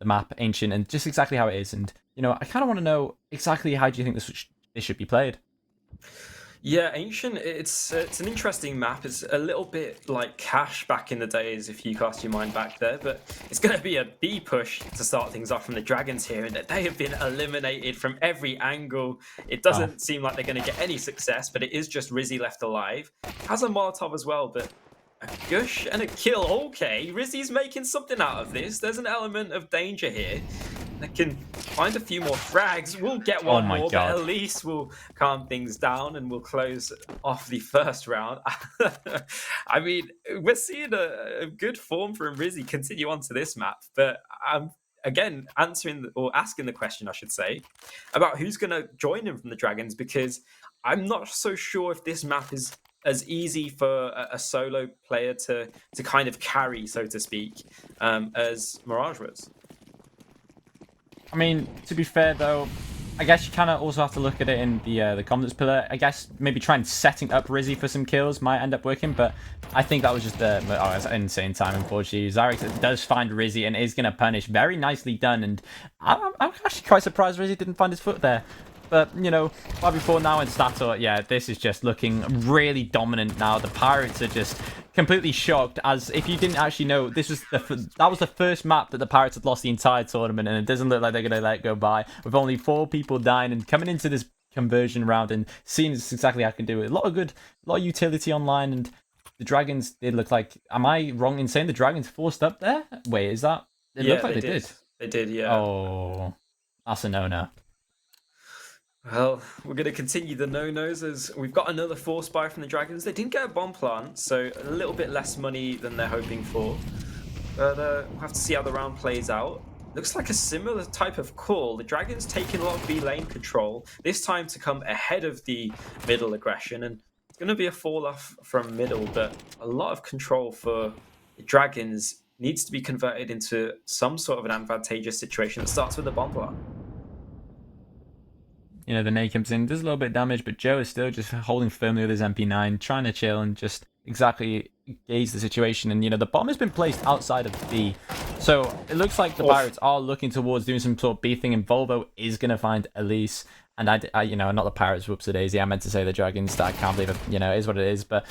map, Ancient, and just exactly how it is. And, I kind of want to know exactly how do you think this should be played? Yeah, Ancient, it's an interesting map. It's a little bit like Cash back in the days, if you cast your mind back there, but it's going to be a B push to start things off from the Dragons here, and they have been eliminated from every angle. It doesn't seem like they're going to get any success, but it is just Rizzy left alive. Has a Molotov as well, but a gush and a kill. Okay, Rizzy's making something out of this. There's an element of danger here. They can find a few more frags. We'll get one more, but at least we'll calm things down and we'll close off the first round. I mean, we're seeing a good form from Rizzy continue onto this map, but I'm again answering or asking the question, I should say, about who's going to join him from the Dragons, because I'm not so sure if this map is as easy for a solo player to kind of carry, so to speak, as Mirage was. I mean, to be fair though, I guess you kind of also have to look at it in the confidence pillar. I guess maybe trying setting up Rizzy for some kills might end up working, but I think that was just it's an insane time, unfortunately. Zarek does find Rizzy and is going to punish. Very nicely done, and I'm actually quite surprised Rizzy didn't find his foot there. But, right before now in Stator, yeah, this is just looking really dominant now. The Pirates are just completely shocked, as if you didn't actually know, that was the first map that the Pirates had lost the entire tournament, and it doesn't look like they're going to let it go by, with only 4 people dying, and coming into this conversion round and seeing exactly how I can do it. A lot of utility online, and the Dragons did look like, am I wrong in saying the Dragons forced up there? Wait, is that? It looked like they did. They did, yeah. Oh, that's a no-no. Well, we're going to continue the no-nos as we've got another force buy from the Dragons. They didn't get a bomb plant, so a little bit less money than they're hoping for. But we'll have to see how the round plays out. Looks like a similar type of call. The Dragons taking a lot of B lane control, this time to come ahead of the middle aggression. And it's going to be a fall off from middle, but a lot of control for the Dragons needs to be converted into some sort of an advantageous situation that starts with a bomb plant. The nade comes in, does a little bit of damage, but Joe is still just holding firmly with his MP9, trying to chill and just exactly gauge the situation. And, the bomb has been placed outside of B. So it looks like the Pirates are looking towards doing some sort of B thing, and Volvo is going to find Elise. And I not the Pirates, whoops a daisy. I meant to say the Dragons. I can't believe it, it is what it is. But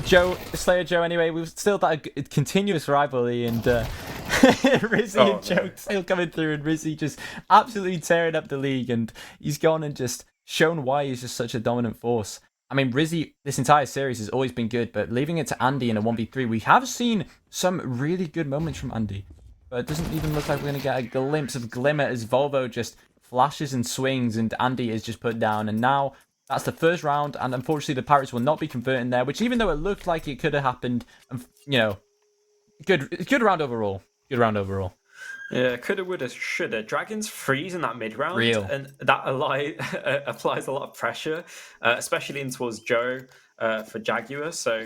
Slayer Joe, anyway, we've still that a continuous rivalry, and Rizzy and Joe still coming through, and Rizzy just absolutely tearing up the league, and he's gone and just shown why he's just such a dominant force. I mean, Rizzy, this entire series has always been good, but leaving it to Andy in a 1v3, we have seen some really good moments from Andy, but it doesn't even look like we're going to get a glimpse of glimmer as Volvo just flashes and swings, and Andy is just put down, and now that's the first round, and unfortunately the Pirates will not be converting there, which even though it looked like it could have happened, good round overall. Good round overall. Yeah, coulda, woulda, shoulda. Dragons freeze in that mid round, and that applies a lot of pressure, especially in towards Joe for Jaguar. So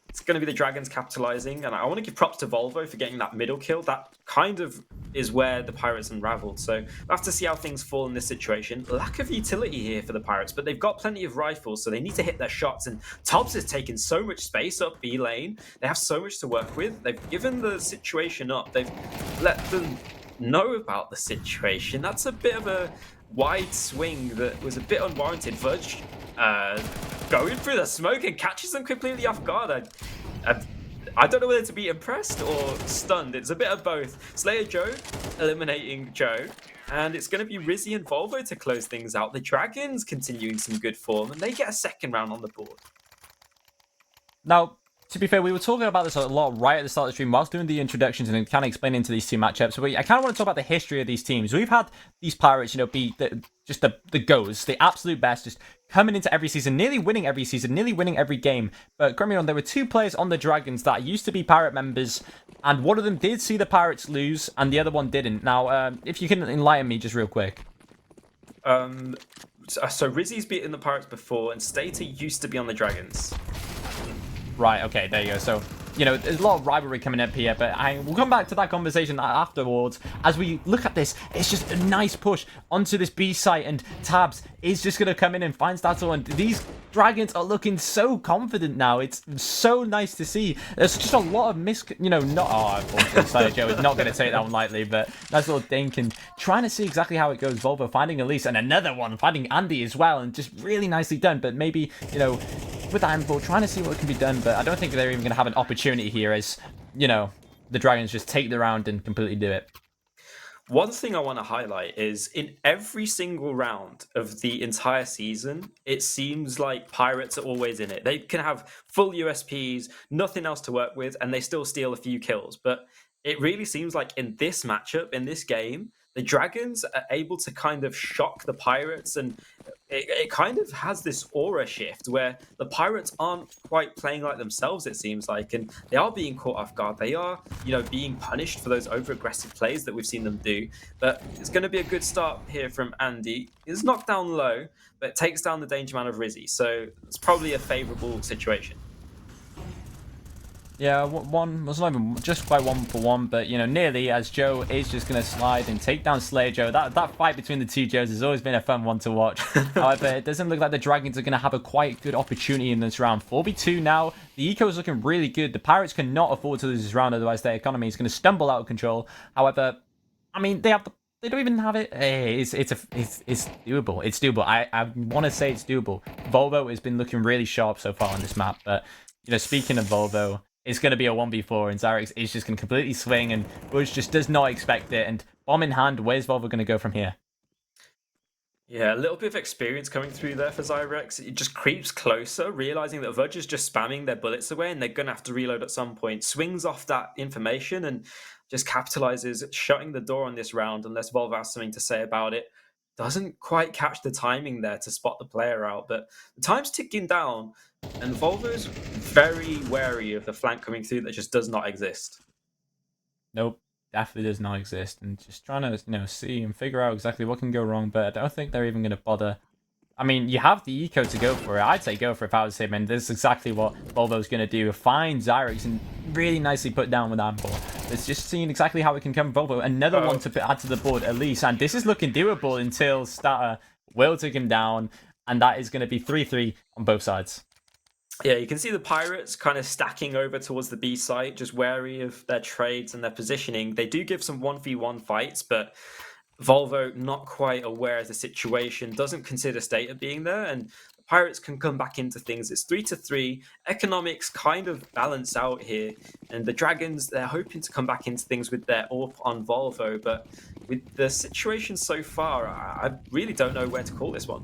it's going to be the Dragons capitalizing, and I want to give props to Volvo for getting that middle kill. That kind of is where the Pirates unraveled. So we'll have to see how things fall in this situation. Lack of utility here for the Pirates, but they've got plenty of rifles, so they need to hit their shots. And Tobbs has taken so much space up B lane. They have so much to work with. They've given the situation up. They've let them know about the situation. That's a bit of a wide swing that was a bit unwarranted. Verge going through the smoke and catches them completely off guard. I don't know whether to be impressed or stunned. It's a bit of both. Slayer Joe eliminating Joe, and it's going to be Rizzy and Volvo to close things out. The Dragons continuing some good form, and they get a second round on the board. Now, to be fair, we were talking about this a lot right at the start of the stream whilst doing the introductions and kind of explaining into these two matchups. So I kind of want to talk about the history of these teams. We've had these Pirates, be just the goes, the absolute best, just coming into every season, nearly winning every season, nearly winning every game. But correct me wrong, there were two players on the Dragons that used to be Pirate members, and one of them did see the Pirates lose, and the other one didn't. Now, if you can enlighten me just real quick. So Rizzy's beaten the Pirates before, and Stater used to be on the Dragons. Right, okay, there you go. So, there's a lot of rivalry coming up here, but we'll come back to that conversation afterwards. As we look at this, it's just a nice push onto this B site, and Tabs is just going to come in and find Stato, and these Dragons are looking so confident now. It's so nice to see. There's just a lot of unfortunately, Joe is not going to take that one lightly, but nice little dink, and trying to see exactly how it goes. Volvo finding Elise, and another one, finding Andy as well, and just really nicely done, but maybe, with that info, trying to see what can be done, but I don't think they're even going to have an opportunity here as, the Dragons just take the round and completely do it. One thing I want to highlight is in every single round of the entire season, it seems like Pirates are always in it. They can have full USPs, nothing else to work with, and they still steal a few kills. But it really seems like in this matchup, in this game, the Dragons are able to kind of shock the Pirates, and it kind of has this aura shift where the Pirates aren't quite playing like themselves, it seems like, and they are being caught off guard. They are, being punished for those over-aggressive plays that we've seen them do. But it's going to be a good start here from Andy. He's knocked down low, but takes down the danger man of Rizzy, so it's probably a favourable situation. Yeah, one was not even just quite 1-for-1, but nearly, as Joe is just going to slide and take down Slayer Joe. That fight between the two Joes has always been a fun one to watch. However, it doesn't look like the Dragons are going to have a quite good opportunity in this round. 4v2 now. The eco is looking really good. The Pirates cannot afford to lose this round, otherwise their economy is going to stumble out of control. However, I mean, they don't even have it. It's doable. It's doable. I want to say it's doable. Volvo has been looking really sharp so far on this map, but speaking of Volvo, it's going to be a 1v4, and Zyrex is just going to completely swing, and Budge just does not expect it. And bomb in hand, where's Volvo going to go from here? Yeah, a little bit of experience coming through there for Zyrex. It just creeps closer, realizing that Budge is just spamming their bullets away, and they're going to have to reload at some point. Swings off that information and just capitalizes, shutting the door on this round unless Volvo has something to say about it. Doesn't quite catch the timing there to spot the player out, but the time's ticking down, and Volvo's very wary of the flank coming through that just does not exist. Nope, definitely does not exist, and just trying to see and figure out exactly what can go wrong, but I don't think they're even going to bother. I mean, you have the eco to go for it. I'd say go for it if I was him, and this is exactly what Volvo's going to do. Find Zyrex and really nicely put down with Ample. It's just seeing exactly how it can come from Volvo. Another one to add to the board, Elise, and this is looking doable until Statter will take him down, and that is going to be 3-3 on both sides. Yeah, you can see the Pirates kind of stacking over towards the B site, just wary of their trades and their positioning. They do give some 1v1 fights, but Volvo not quite aware of the situation, doesn't consider Stater being there, and the Pirates can come back into things. It's 3-3. Economics kind of balance out here, and the Dragons, they're hoping to come back into things with their AWP on Volvo, but with the situation so far, I really don't know where to call this one.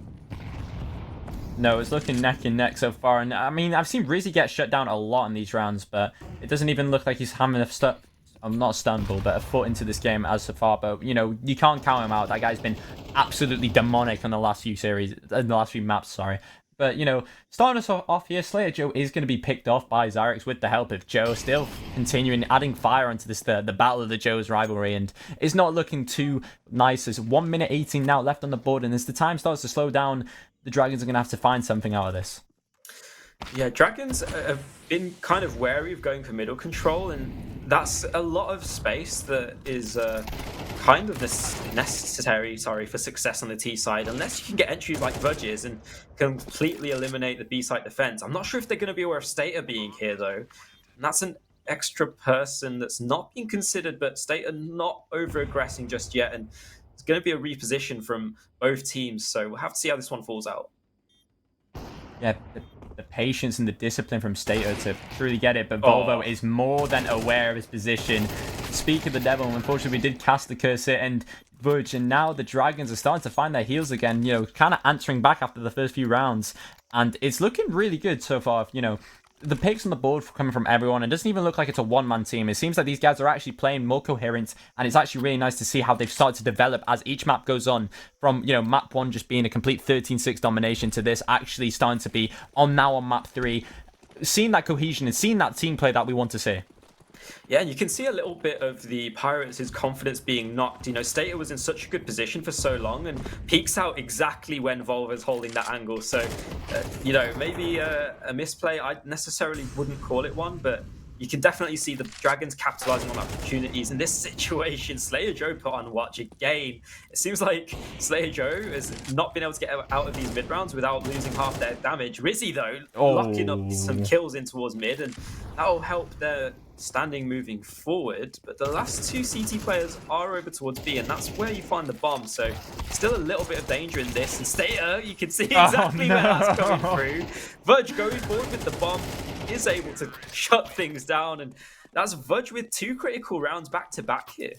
No, it's looking neck and neck so far, and I mean, I've seen Rizzy get shut down a lot in these rounds, but it doesn't even look like he's having a not stumble, but a foot into this game as so far. But you can't count him out. That guy's been absolutely demonic on the last few maps. Sorry, but starting us off here, Slayer Joe is going to be picked off by Zyrex with the help of Joe, still continuing adding fire onto this the battle of the Joes rivalry, and it's not looking too nice. There's 1 minute 18 now left on the board, and as the time starts to slow down, the Dragons are going to have to find something out of this. Yeah, Dragons have been kind of wary of going for middle control, and that's a lot of space that is kind of necessary, for success on the T side, unless you can get entries like Budges and completely eliminate the B side defense. I'm not sure if they're going to be aware of Stater being here, though. And that's an extra person that's not being considered, but Stater not over-aggressing just yet, and it's going to be a reposition from both teams, so we'll have to see how this one falls out. Yeah, the patience and the discipline from Stater to truly get it, but Volvo is more than aware of his position. Speak of the devil, unfortunately we did cast the curse it, and Budge, and now the Dragons are starting to find their heels again, kind of answering back after the first few rounds, and it's looking really good so far. the picks on the board coming from everyone. It doesn't even look like it's a one-man team. It seems like these guys are actually playing more coherent, and it's actually really nice to see how they've started to develop as each map goes on. From, you know, map 1 just being a complete 13-6 domination to this actually starting to be on map 3. Seeing that cohesion and seeing that team play that we want to see. Yeah, and you can see a little bit of the Pirates' confidence being knocked. You know, Stater was in such a good position for so long and peeks out exactly when Volva's holding that angle. So, you know, maybe a misplay. I necessarily wouldn't call it one, but you can definitely see the Dragons capitalizing on opportunities. In this situation, Slayer Joe put on watch again. It seems like Slayer Joe has not been able to get out of these mid rounds without losing half their damage. Rizzy, though, locking up some kills in towards mid, and that'll help their standing moving forward. But the last two CT players are over towards B, and that's where you find the bomb. So still a little bit of danger in this. And Stater, you can see exactly where that's coming through. Vudge going forward with the bomb is able to shut things down, and that's Vudge with 2 critical rounds back to back here.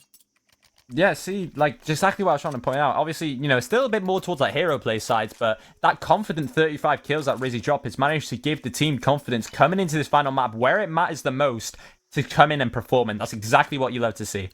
Yeah, see, like, exactly what I was trying to point out. Obviously, you know, still a bit more towards, like, hero play sides, but that confident 35 kills that Rizzy dropped has managed to give the team confidence coming into this final map where it matters the most to come in and perform, and that's exactly what you love to see.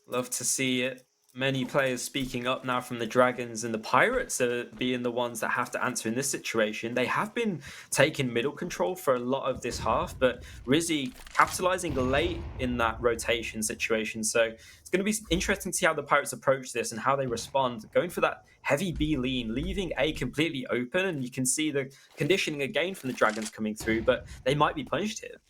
Love to see it. Many players speaking up now from the Dragons, and the Pirates are being the ones that have to answer in this situation. They have been taking middle control for a lot of this half, but Rizzy capitalizing late in that rotation situation. So it's going to be interesting to see how the Pirates approach this and how they respond, going for that heavy B lean, leaving A completely open, and you can see the conditioning again from the Dragons coming through, but they might be punished here.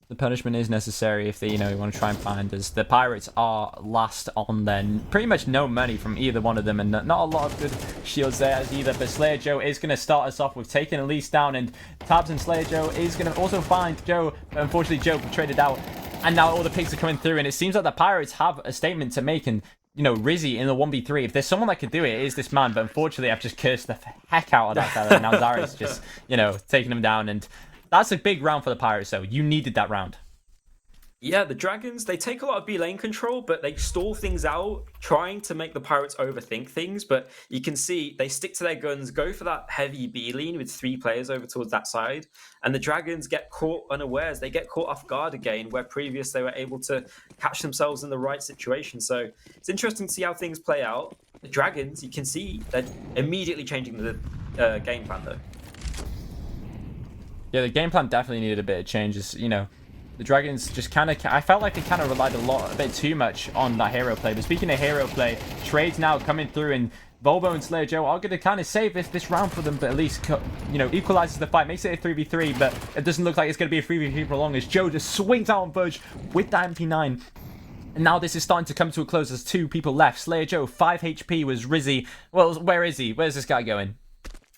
The punishment is necessary if they, you know, want to try and find us. The Pirates are last on then. Pretty much no money from either one of them, and not a lot of good shields there as either. But Slayer Joe is going to start us off with taking Elise down, and Tabs and Slayer Joe is going to also find Joe. But unfortunately, Joe traded out, and now all the picks are coming through, and it seems like the Pirates have a statement to make, and you know, Rizzy in the 1v3, if there's someone that could do it, it is this man. But unfortunately, I've just cursed the heck out of that fella, and now Zara's just, you know, taking him down, and that's a big round for the Pirates, though. You needed that round. Yeah, the Dragons, they take a lot of B lane control, but they stall things out, trying to make the Pirates overthink things. But you can see they stick to their guns, go for that heavy B lane with 3 players over towards that side. And the Dragons get caught unawares. They get caught off guard again, where previous they were able to catch themselves in the right situation. So it's interesting to see how things play out. The Dragons, you can see they're immediately changing the game plan, though. Yeah, the game plan definitely needed a bit of changes, you know. The Dragons just kind of... I felt like they kind of relied a bit too much on that hero play. But speaking of hero play, trades now coming through, and Volvo and Slayer Joe are going to kind of save this round for them, but at least, you know, equalizes the fight, makes it a 3v3, but it doesn't look like it's going to be a 3v3 for long as Joe just swings out on Vudge with that MP9. And now this is starting to come to a close. There's 2 people left. Slayer Joe, 5 HP was Rizzy. Well, where is he? Where's this guy going?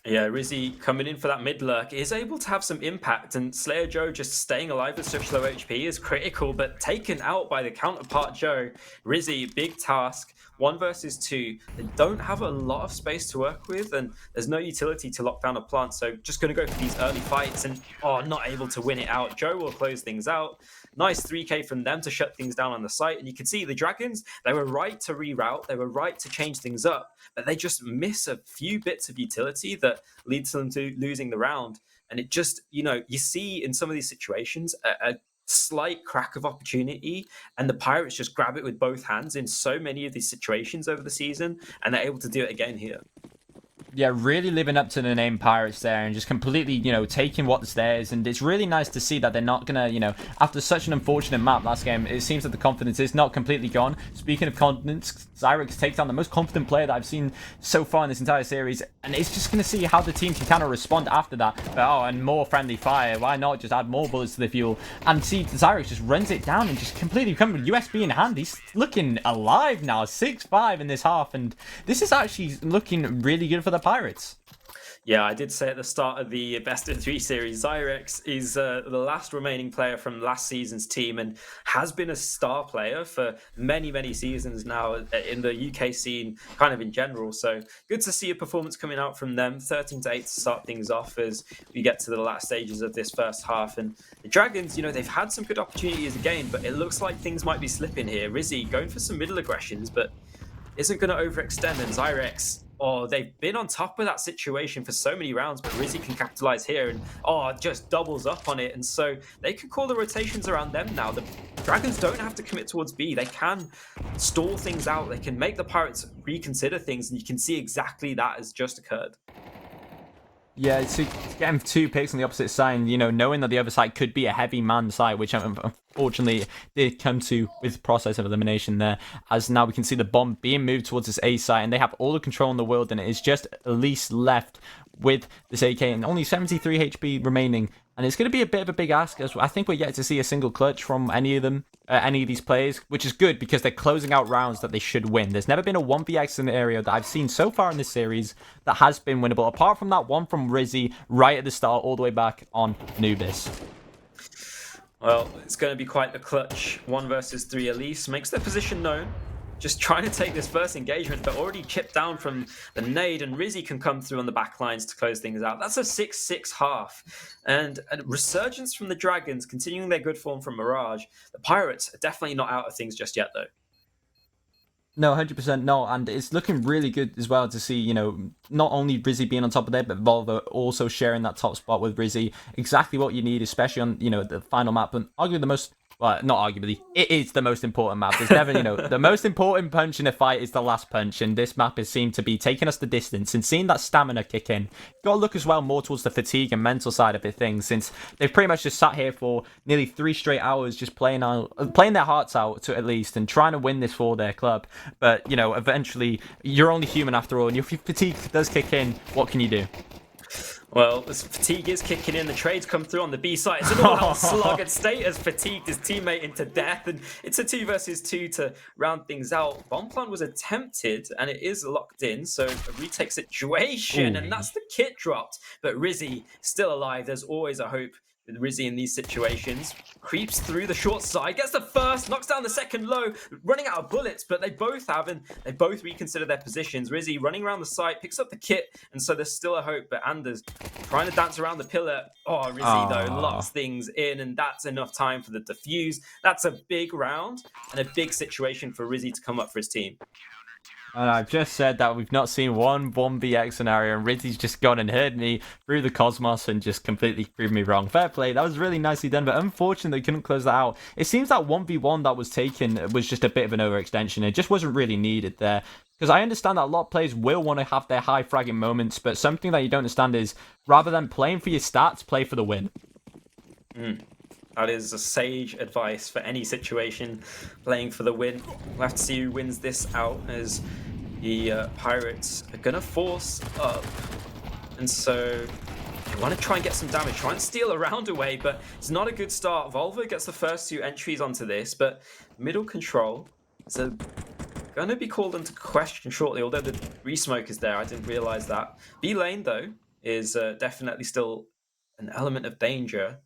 Yeah, Rizzy coming in for that mid lurk is able to have some impact, and Slayer Joe just staying alive with such low HP is critical, but taken out by the counterpart Joe. Rizzy, big task, 1 versus 2. They don't have a lot of space to work with, and there's no utility to lock down a plant, so just going to go for these early fights, and not able to win it out. Joe will close things out. Nice 3k from them to shut things down on the site. And you can see the Dragons, they were right to reroute. They were right to change things up. But they just miss a few bits of utility that leads them to losing the round. And it just, you know, you see in some of these situations a slight crack of opportunity. And the Pirates just grab it with both hands in so many of these situations over the season. And they're able to do it again here. Yeah, really living up to the name Pirates there and just completely, you know, taking what's theirs. And it's really nice to see that they're not going to, you know, after such an unfortunate map last game, it seems that the confidence is not completely gone. Speaking of confidence, Zyrex takes down the most confident player that I've seen so far in this entire series. And it's just going to see how the team can kind of respond after that. But, and more friendly fire. Why not just add more bullets to the fuel? And see, Zyrex just runs it down and just completely come with USB in hand. He's looking alive now, 6-5 in this half. And this is actually looking really good for the Pirates. Yeah, I did say at the start of the best of 3 series, Zyrex is the last remaining player from last season's team and has been a star player for many, many seasons now in the UK scene, kind of in general. So good to see a performance coming out from them. 13-8 to start things off as we get to the last stages of this first half. And the Dragons, you know, they've had some good opportunities again, but it looks like things might be slipping here. Rizzy going for some middle aggressions, but isn't going to overextend, and Zyrex oh, they've been on top of that situation for so many rounds, but Rizzy can capitalize here and, oh, just doubles up on it. And so they can call the rotations around them now. The Dragons don't have to commit towards B. They can stall things out. They can make the Pirates reconsider things, and you can see exactly that has just occurred. Yeah, it's getting 2 picks on the opposite side, you know, knowing that the other side could be a heavy man side, which unfortunately did come to with process of elimination there, as now we can see the bomb being moved towards this A side, and they have all the control in the world, and it is just Elise left with this AK, and only 73 HP remaining. And it's going to be a bit of a big ask, as I think we're yet to see a single clutch from any of them, any of these players, which is good because they're closing out rounds that they should win. There's never been a 1vx scenario that I've seen so far in this series that has been winnable, apart from that one from Rizzy right at the start, all the way back on Nubis. Well, it's going to be quite the clutch. 1 versus 3 Elise makes their position known. Just trying to take this first engagement, but already chipped down from the nade, and Rizzy can come through on the back lines to close things out. That's a 6-6 half. And a resurgence from the Dragons, continuing their good form from Mirage. The Pirates are definitely not out of things just yet, though. No, 100% no, and it's looking really good as well to see, you know, not only Rizzy being on top of there, but Volvo also sharing that top spot with Rizzy. Exactly what you need, especially on, you know, the final map, and arguably the most... Well, not arguably, it is the most important map. There's never, you know, the most important punch in a fight is the last punch, and this map has seemed to be taking us the distance, and seeing that stamina kick in. You've got to look as well more towards the fatigue and mental side of it things, since they've pretty much just sat here for nearly 3 straight hours just playing their hearts out, to at least, and trying to win this for their club. But, you know, eventually, you're only human after all, and if your fatigue does kick in, what can you do? Well, this fatigue is kicking in. The trades come through on the B side. It's an all-out slug, and State has fatigued his teammate into death, and it's a 2 versus 2 to round things out. Bomb plant was attempted, and it is locked in, so a retake situation, and that's the kit dropped. But Rizzy still alive. There's always a hope with Rizzy in these situations. Creeps through the short side, gets the first, knocks down the second low, running out of bullets, but they both have, and they both reconsider their positions. Rizzy running around the site, picks up the kit, and so there's still a hope, but Anders trying to dance around the pillar. Oh, Rizzy though locks things in, and that's enough time for the defuse. That's a big round and a big situation for Rizzy to come up for his team. And I've just said that we've not seen one 1vx scenario, and Rizzy's just gone and heard me through the cosmos and just completely proved me wrong. Fair play, that was really nicely done, but unfortunately they couldn't close that out. It seems that 1v1 that was taken was just a bit of an overextension. It just wasn't really needed there. Because I understand that a lot of players will want to have their high fragging moments, but something that you don't understand is, rather than playing for your stats, play for the win. That is a sage advice for any situation, playing for the win. We'll have to see who wins this out, as the Pirates are going to force up. And so they want to try and get some damage, try and steal a round away, but it's not a good start. Volvo gets the first 2 entries onto this, but middle control is going to be called into question shortly, although the re-smoke is there. I didn't realize that. B lane, though, is definitely still an element of danger.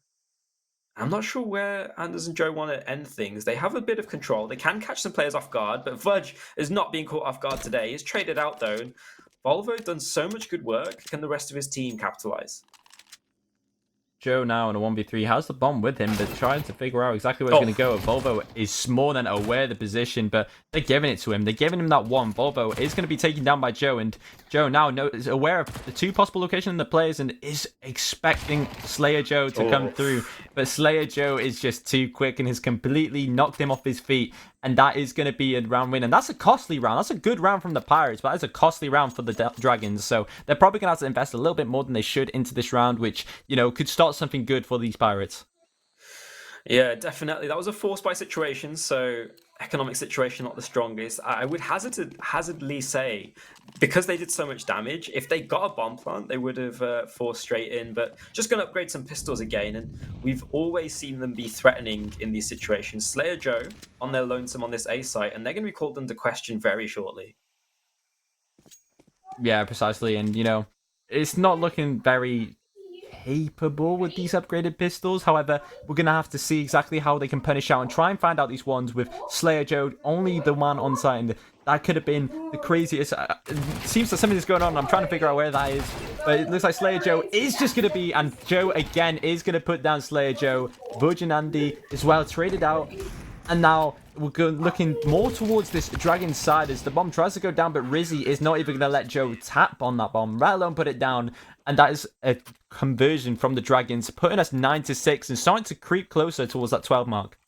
I'm not sure where Anders and Joe want to end things. They have a bit of control. They can catch some players off guard, but Fudge is not being caught off guard today. He's traded out, though. And Volvo done so much good work. Can the rest of his team capitalize? Joe now in a 1v3 has the bomb with him. They're trying to figure out exactly where it's going to go. Volvo is more than aware of the position, but they're giving it to him. They're giving him that one. Volvo is going to be taken down by Joe, and Joe now is aware of the 2 possible locations in the players and is expecting Slayer Joe to come through. But Slayer Joe is just too quick and has completely knocked him off his feet. And that is going to be a round win. And that's a costly round. That's a good round from the Pirates, but that's a costly round for the Dragons. So they're probably going to have to invest a little bit more than they should into this round, which, you know, could start something good for these Pirates. Yeah, definitely. That was a force buy situation, so economic situation not the strongest. I would hazardly say, because they did so much damage, if they got a bomb plant, they would have forced straight in, but just going to upgrade some pistols again, and we've always seen them be threatening in these situations. Slayer Joe on their lonesome on this A site, and they're going to be called into question very shortly. Yeah, precisely, and, you know, it's not looking very capable with these upgraded pistols. However, we're going to have to see exactly how they can punish out and try and find out these ones with Slayer Joe, only the one on site, and that could have been the craziest. It seems that something is going on. I'm trying to figure out where that is, but it looks like Slayer Joe is just going to be, and Joe again is going to put down Slayer Joe. Budge and Andy as well traded out. And now we're looking more towards this dragon side as the bomb tries to go down, but Rizzy is not even going to let Joe tap on that bomb, let alone put it down. And that is a conversion from the dragons, putting us 9-6 and starting to creep closer towards that 12 mark.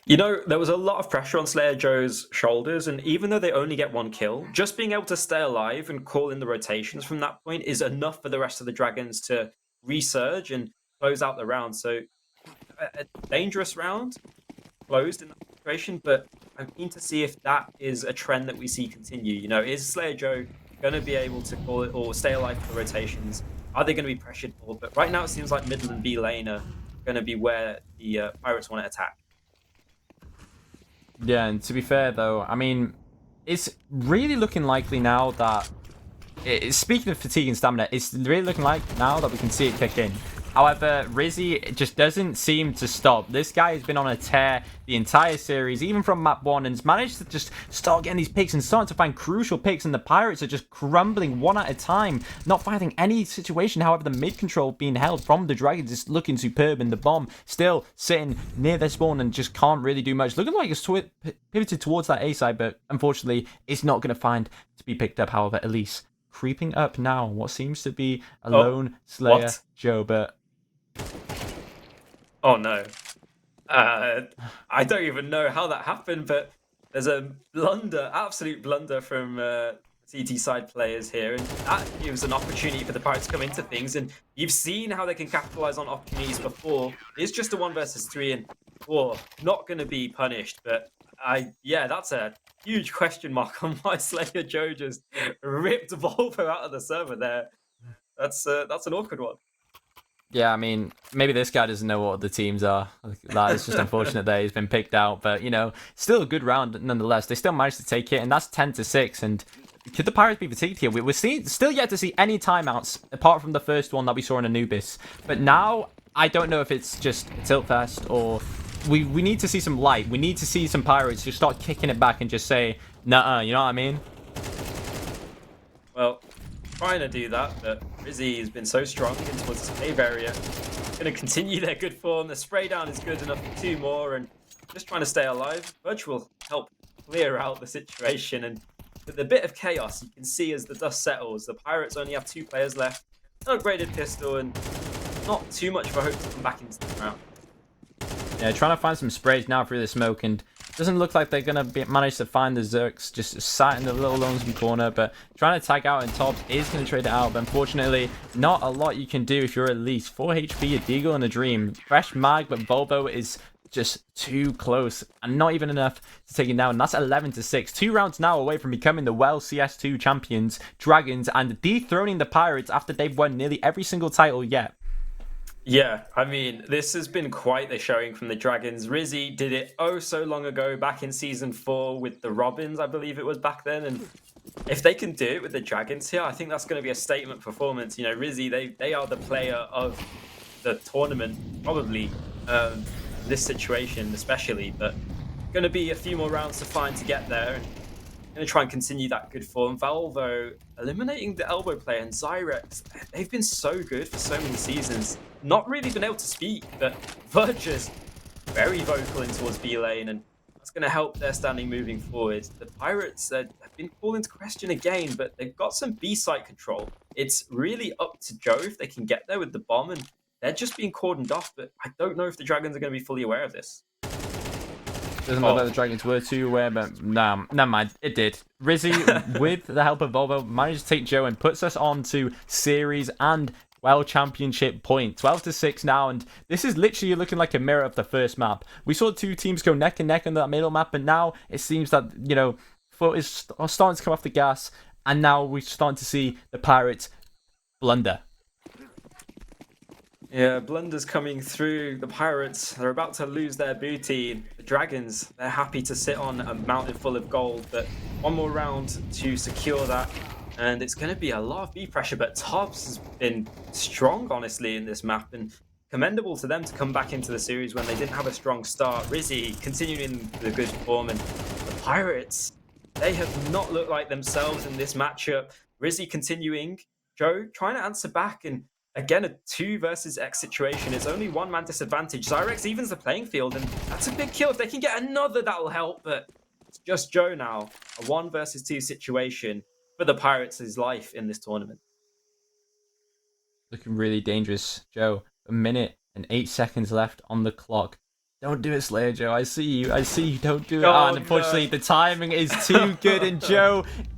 You know, there was a lot of pressure on Slayer Joe's shoulders, and even though they only get one kill, just being able to stay alive and call in the rotations from that point is enough for the rest of the dragons to resurge and close out the round. So, a dangerous round closed in that situation, but I'm keen to see if that is a trend that we see continue. You know, is Slayer Joe going to be able to call it or stay alive for the rotations? Are they going to be pressured more? But right now, it seems like middle and B lane are going to be where the Pirates want to attack. Yeah, and to be fair, though, I mean, it's really looking likely now that... speaking of fatigue and stamina, it's really looking like now that we can see it kick in. However, Rizzy just doesn't seem to stop. This guy has been on a tear the entire series, even from map 1, and has managed to just start getting these picks and starting to find crucial picks, and the Pirates are just crumbling one at a time, not finding any situation. However, the mid control being held from the Dragons is looking superb, and the bomb still sitting near their spawn and just can't really do much. Looking like it's pivoted towards that A side, but unfortunately, it's not going to find to be picked up. However, Elise creeping up now, what seems to be a lone Slayer Joe, but... Oh no. I don't even know how that happened, but there's a blunder, absolute blunder from CT side players here, and that gives an opportunity for the Pirates to come into things, and you've seen how they can capitalize on opportunities before. It's just a 1 versus 3, and not going to be punished, but that's a huge question mark on why Slayer Joe just ripped Volvo out of the server there. That's an awkward one. Yeah, I mean, maybe this guy doesn't know what the teams are. That is just unfortunate that he's been picked out. But, you know, still a good round nonetheless. They still managed to take it, and that's 10-6. And could the Pirates be fatigued here? We're still yet to see any timeouts, apart from the first one that we saw in Anubis. But now, I don't know if it's just tilt fest or... We need to see some light. We need to see some Pirates just start kicking it back and just say, nuh-uh, you know what I mean? Well, trying to do that, but Rizzy has been so strong in towards the save area. Going to continue their good form. The spray down is good enough for 2 more, and just trying to stay alive. Virtue will help clear out the situation, and with a bit of chaos, you can see as the dust settles, the Pirates only have 2 players left, an upgraded pistol, and not too much of a hope to come back into the round. Yeah, trying to find some sprays now through the smoke, and doesn't look like they're going to manage to find the Zerks, just sat in the little lonesome corner, but trying to tag out, and Tobbs is going to trade it out, but unfortunately, not a lot you can do if you're at least 4 HP, a Deagle, and a Dream. Fresh mag, but Volvo is just too close, and not even enough to take it down, and that's 11-6. 2 rounds now away from becoming the Welsh CS2 champions, Dragons, and dethroning the Pirates after they've won nearly every single title yet. Yeah, I mean, this has been quite the showing from the Dragons. Rizzy did it so long ago, back in Season 4 with the Robins, I believe it was back then. And if they can do it with the Dragons here, I think that's going to be a statement performance. You know, Rizzy, they are the player of the tournament, probably, this situation especially. But going to be a few more rounds to find to get there. And going to try and continue that good form. Volvo eliminating the elbow player, and Zyrex, they've been so good for so many seasons. Not really been able to speak, but Verge's very vocal in towards B lane, and that's going to help their standing moving forward. The Pirates have been called into question again, but they've got some B site control. It's really up to Joe if they can get there with the bomb, and they're just being cordoned off, but I don't know if the Dragons are going to be fully aware of this. Doesn't look like the Dragons were too aware, but nah, never mind. It did. Rizzy, with the help of Volvo, managed to take Joe and puts us on to series and World Championship point. 12-6 now, and this is literally looking like a mirror of the first map. We saw 2 teams go neck and neck on that middle map, and now it seems that, you know, foot is starting to come off the gas, and now we're starting to see the Pirates blunder. Yeah, blunders coming through. The Pirates, they're about to lose their booty. The Dragons, they're happy to sit on a mountain full of gold, but 1 more round to secure that. And it's going to be a lot of B pressure, but Tobbs has been strong, honestly, in this map, and commendable to them to come back into the series when they didn't have a strong start. Rizzy continuing the good form, and the Pirates, they have not looked like themselves in this matchup. Rizzy continuing, Joe trying to answer back, and Again, a 2 versus X situation. It's only one man disadvantage. Zyrex evens the playing field, and that's a big kill. If they can get another, that'll help, but it's just Joe now. A 1 versus 2 situation for the Pirates' life in this tournament. Looking really dangerous, Joe. 1 minute and 8 seconds left on the clock. Don't do it, Slayer Joe. I see you. Don't do it. And unfortunately, the timing is too good. And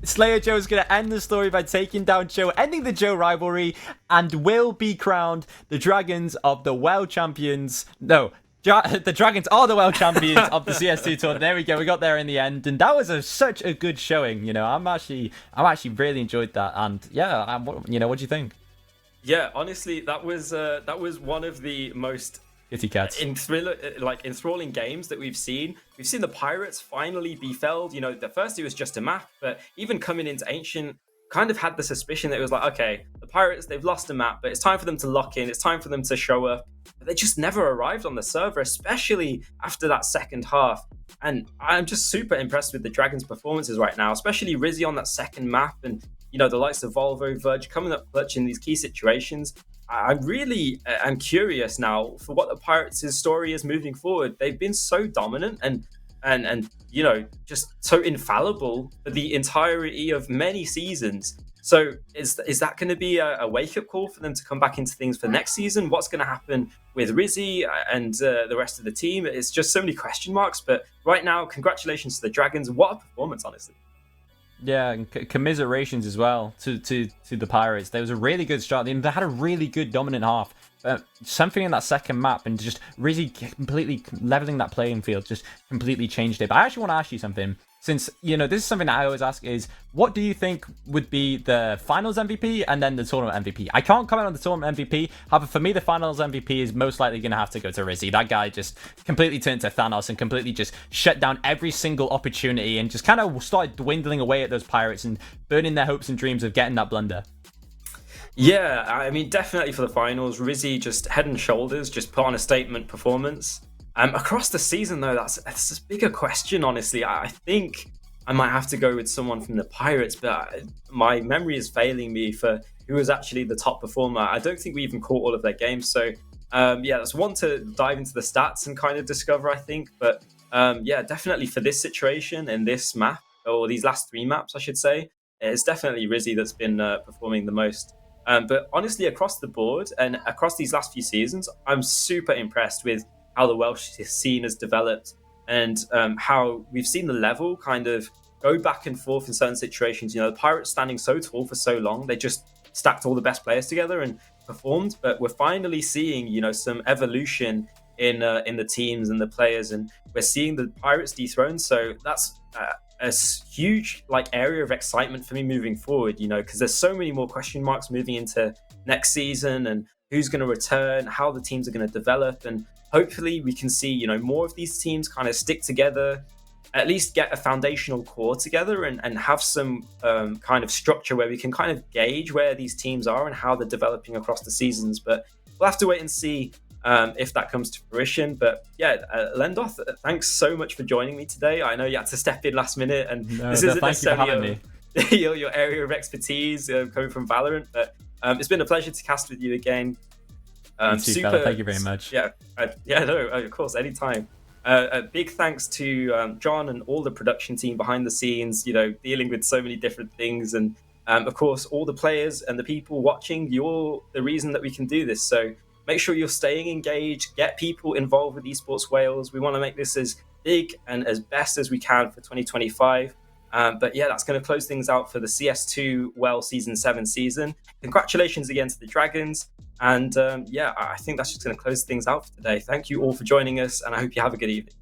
Slayer Joe is going to end the story by taking down Joe, ending the Joe rivalry, and will be crowned the Dragons of the World Champions. No, the Dragons are the World Champions of the CS2 tournament. There we go. We got there in the end, and that was such a good showing. You know, I'm actually really enjoyed that. And yeah, what do you think? Yeah, honestly, that was one of the most Kitty cats. Enthralling games that we've seen. We've seen the Pirates finally be felled. You know, the first it was just a map, but even coming into Ancient, kind of had the suspicion that it was like, okay, the Pirates, they've lost a map, but it's time for them to lock in. It's time for them to show up. But they just never arrived on the server, especially after that second half. And I'm just super impressed with the Dragons' performances right now, especially Rizzy on that second map, and you know, the likes of Volvo, Verge coming up clutch in these key situations. I really am curious now for what the Pirates' story is moving forward. They've been so dominant and you know, just so infallible for the entirety of many seasons. So is that going to be a wake-up call for them to come back into things for next season? What's going to happen with Rizzy and the rest of the team? It's just so many question marks. But right now, congratulations to the Dragons. What a performance, honestly. Yeah, and commiserations as well to the Pirates. There was a really good start. They had a really good dominant half. Something in that second map and just really completely leveling that playing field just completely changed it. But I actually want to ask you something. Since, you know, this is something that I always ask is, what do you think would be the finals MVP and then the tournament MVP? I can't comment on the tournament MVP. However, for me, the finals MVP is most likely going to have to go to Rizzy. That guy just completely turned to Thanos and completely just shut down every single opportunity and just kind of started dwindling away at those Pirates and burning their hopes and dreams of getting that blunder. Yeah, I mean, definitely for the finals, Rizzy just head and shoulders, just put on a statement performance. Across the season, though, that's a bigger question, honestly. I think I might have to go with someone from the Pirates, but my memory is failing me for who was actually the top performer. I don't think we even caught all of their games. So, yeah, that's one to dive into the stats and kind of discover, I think. But, yeah, definitely for this situation and this map, or these last 3 maps, I should say, it's definitely Rizzy that's been performing the most. But honestly, across the board and across these last few seasons, I'm super impressed with how the Welsh scene has developed and how we've seen the level kind of go back and forth in certain situations. You know, the Pirates standing so tall for so long, they just stacked all the best players together and performed. But we're finally seeing, you know, some evolution in the teams and the players, and we're seeing the Pirates dethroned. So that's a huge area of excitement for me moving forward. You know, because there's so many more question marks moving into next season and who's going to return, how the teams are going to develop, and hopefully we can see, you know, more of these teams kind of stick together, at least get a foundational core together and have some kind of structure where we can kind of gauge where these teams are and how they're developing across the seasons. But we'll have to wait and see if that comes to fruition. But yeah, Lendoth, thanks so much for joining me today. I know you had to step in last minute, and this isn't necessarily your area of expertise coming from Valorant, but it's been a pleasure to cast with you again. Super, thank you very much. Yeah, of course, anytime. A big thanks to John and all the production team behind the scenes, you know, dealing with so many different things. And of course, all the players and the people watching, you're the reason that we can do this. So make sure you're staying engaged, get people involved with Esports Wales. We want to make this as big and as best as we can for 2025. But yeah, that's going to close things out for the CS2 Season 7 season. Congratulations again to the Dragons. And yeah, I think that's just going to close things out for today. Thank you all for joining us, and I hope you have a good evening.